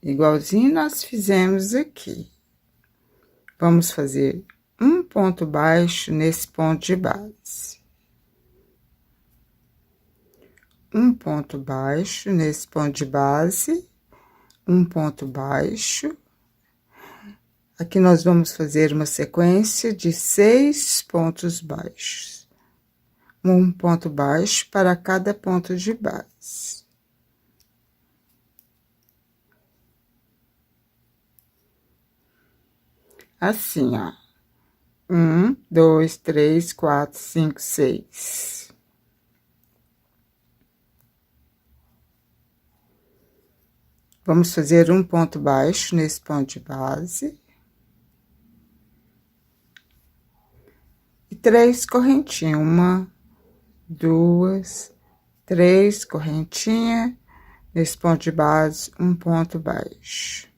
Igualzinho nós fizemos aqui. Vamos fazer um ponto baixo nesse ponto de base. Um ponto baixo nesse ponto de base, um ponto baixo. Aqui nós vamos fazer uma sequência de 6 pontos baixos. Um ponto baixo para cada ponto de base. Assim, ó. 1, 2, 3, 4, 5, 6. Vamos fazer um ponto baixo nesse ponto de base. E 3 correntinhas. 1, 2, 3 correntinhas. Nesse ponto de base, um ponto baixo.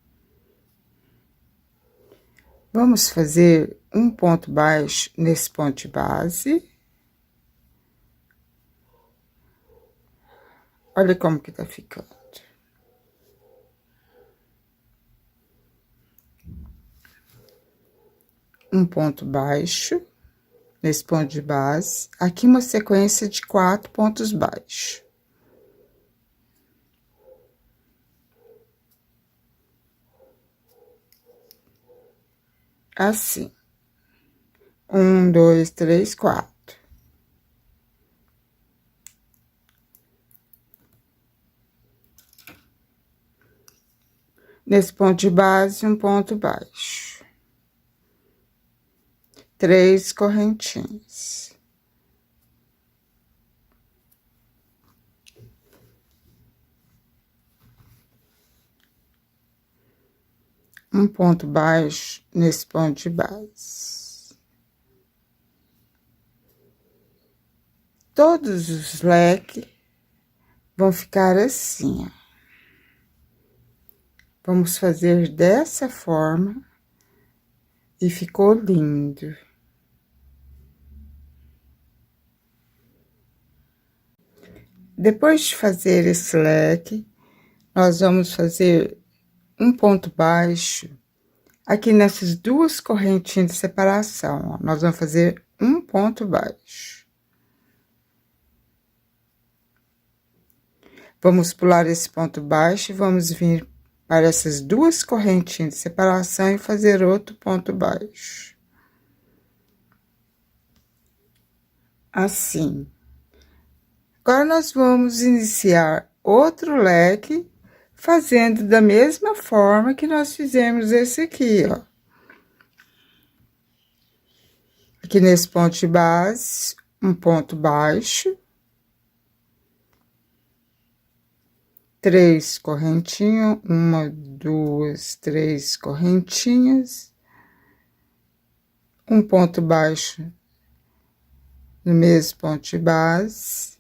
Vamos fazer um ponto baixo nesse ponto de base. Olha como que tá ficando. Um ponto baixo nesse ponto de base. Aqui uma sequência de 4 pontos baixos. Assim. 1, 2, 3, 4. Nesse ponto de base, um ponto baixo. 3 correntinhas. um ponto baixo nesse ponto de base. Todos os leques vão ficar assim, ó. Vamos fazer dessa forma e ficou lindo. Depois de fazer esse leque, nós vamos fazer um ponto baixo aqui nessas duas correntinhas de separação, ó. Nós vamos fazer um ponto baixo. Vamos pular esse ponto baixo e vamos vir para essas duas correntinhas de separação e fazer outro ponto baixo. Assim. Agora, nós vamos iniciar outro leque, fazendo da mesma forma que nós fizemos esse aqui, ó. Aqui nesse ponto de base, um ponto baixo. 3 correntinhas, 1, 2, 3 correntinhas, um ponto baixo no mesmo ponto de base.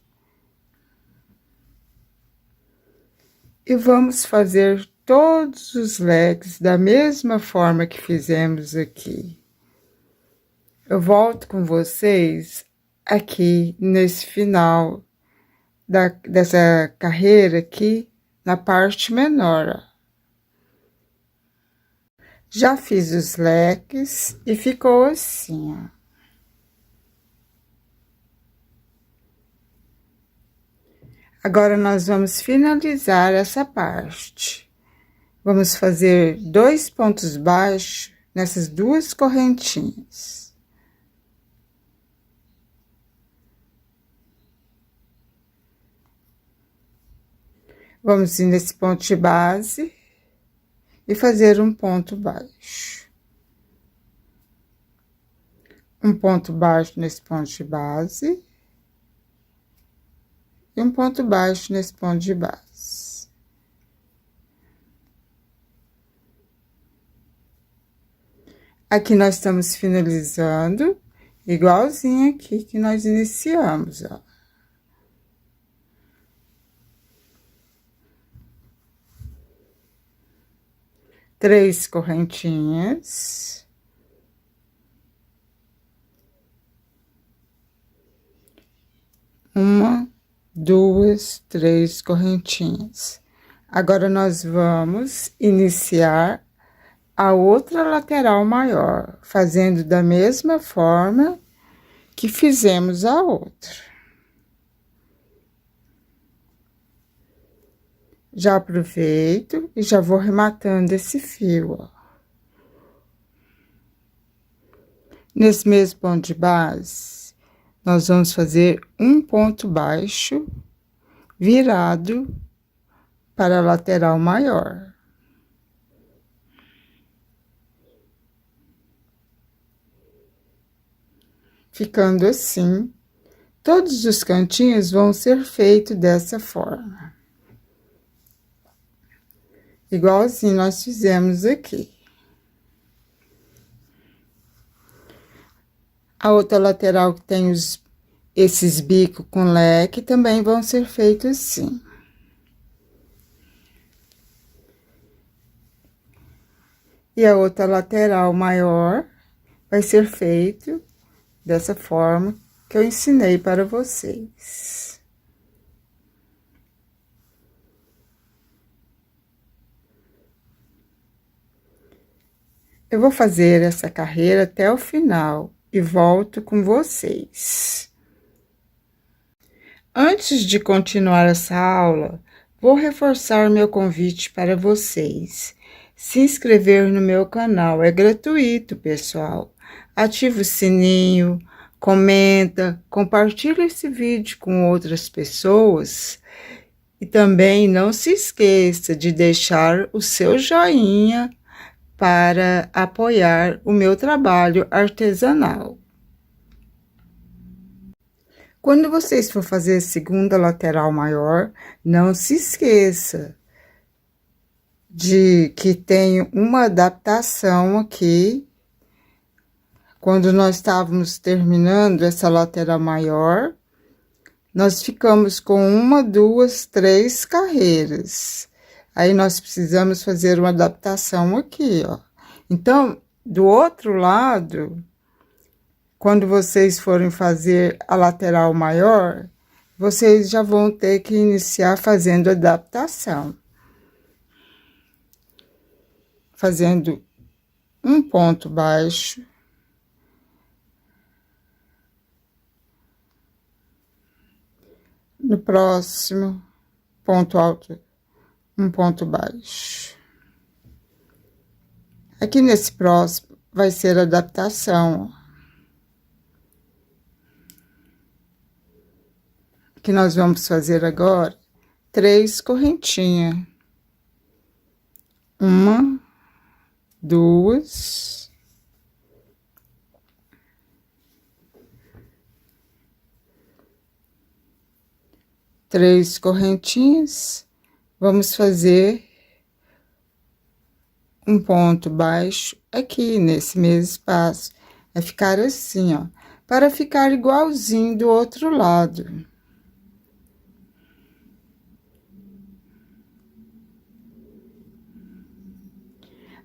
E vamos fazer todos os leques da mesma forma que fizemos aqui. Eu volto com vocês aqui nesse final dessa carreira aqui, na parte menor, ó. Já fiz os leques e ficou assim, ó. Agora, nós vamos finalizar essa parte. Vamos fazer 2 pontos baixos nessas duas correntinhas. Vamos ir nesse ponto de base e fazer um ponto baixo. Um ponto baixo nesse ponto de base. E um ponto baixo nesse ponto de base. Aqui nós estamos finalizando, igualzinho aqui que nós iniciamos, ó. Três correntinhas. Uma, duas, 3 correntinhas. Agora, nós vamos iniciar a outra lateral maior, fazendo da mesma forma que fizemos a outra. Já aproveito e já vou rematando esse fio, ó. Nesse mesmo ponto de base, nós vamos fazer um ponto baixo virado para a lateral maior. Ficando assim, todos os cantinhos vão ser feitos dessa forma. Igualzinho nós fizemos aqui. A outra lateral que tem esses bicos com leque também vão ser feitos assim. E a outra lateral maior vai ser feito dessa forma que eu ensinei para vocês. Eu vou fazer essa carreira até o final e volto com vocês. Antes de continuar essa aula, vou reforçar meu convite para vocês. Se inscrever no meu canal é gratuito, pessoal. Ative o sininho, comenta, compartilha esse vídeo com outras pessoas. E também não se esqueça de deixar o seu joinha para apoiar o meu trabalho artesanal. Quando vocês for fazer a segunda lateral maior, não se esqueça de que tem uma adaptação aqui. Quando nós estávamos terminando essa lateral maior, nós ficamos com 1, 2, 3 carreiras. Aí, nós precisamos fazer uma adaptação aqui, ó. Então, do outro lado, quando vocês forem fazer a lateral maior, vocês já vão ter que iniciar fazendo adaptação. Fazendo um ponto baixo. No próximo ponto alto, um ponto baixo. Aqui nesse próximo vai ser a adaptação. Que nós vamos fazer agora 3 correntinhas. 1, 2, 3 correntinhas. Vamos fazer um ponto baixo aqui nesse mesmo espaço. Vai ficar assim, ó, para ficar igualzinho do outro lado.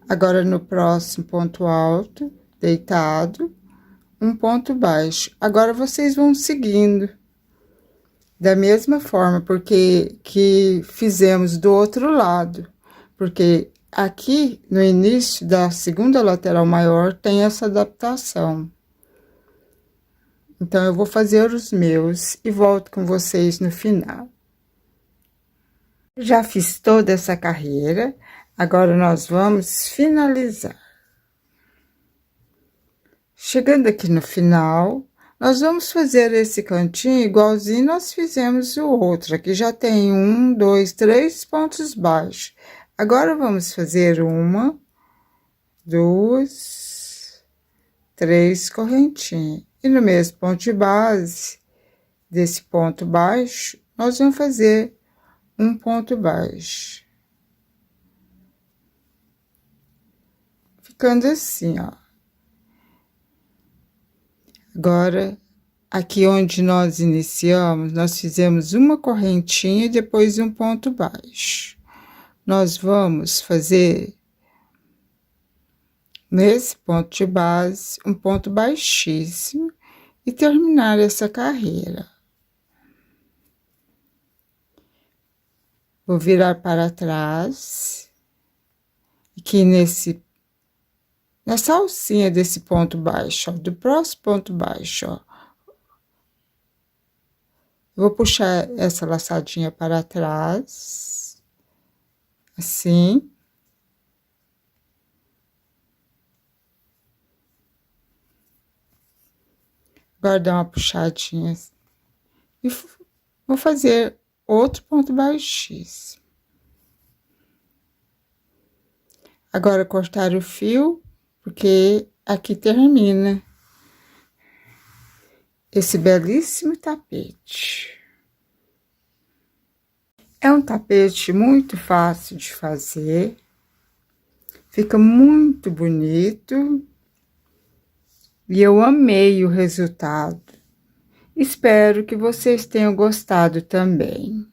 Agora, no próximo ponto alto, deitado, um ponto baixo. Agora, vocês vão seguindo da mesma forma, porque que fizemos do outro lado. Porque aqui, no início da segunda lateral maior, tem essa adaptação. Então, eu vou fazer os meus e volto com vocês no final. Já fiz toda essa carreira. Agora, nós vamos finalizar. Chegando aqui no final, nós vamos fazer esse cantinho igualzinho nós fizemos o outro. Aqui já tem 1, 2, 3 pontos baixos. Agora, vamos fazer 1, 2, 3 correntinhas. E no mesmo ponto de base desse ponto baixo, nós vamos fazer um ponto baixo. Ficando assim, ó. Agora, aqui onde nós iniciamos, nós fizemos uma correntinha e depois um ponto baixo. Nós vamos fazer, nesse ponto de base, um ponto baixíssimo e terminar essa carreira. Vou virar para trás, aqui nessa alcinha desse ponto baixo, ó, do próximo ponto baixo, ó. Vou puxar essa laçadinha para trás, assim. Agora, dar uma puxadinha e vou fazer outro ponto baixíssimo. Agora, cortar o fio, porque aqui termina esse belíssimo tapete. É um tapete muito fácil de fazer, fica muito bonito e eu amei o resultado. Espero que vocês tenham gostado também.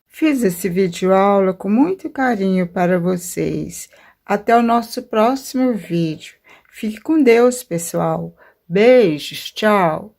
Fiz esse vídeo aula com muito carinho para vocês. Até o nosso próximo vídeo. Fique com Deus, pessoal. Beijos, tchau.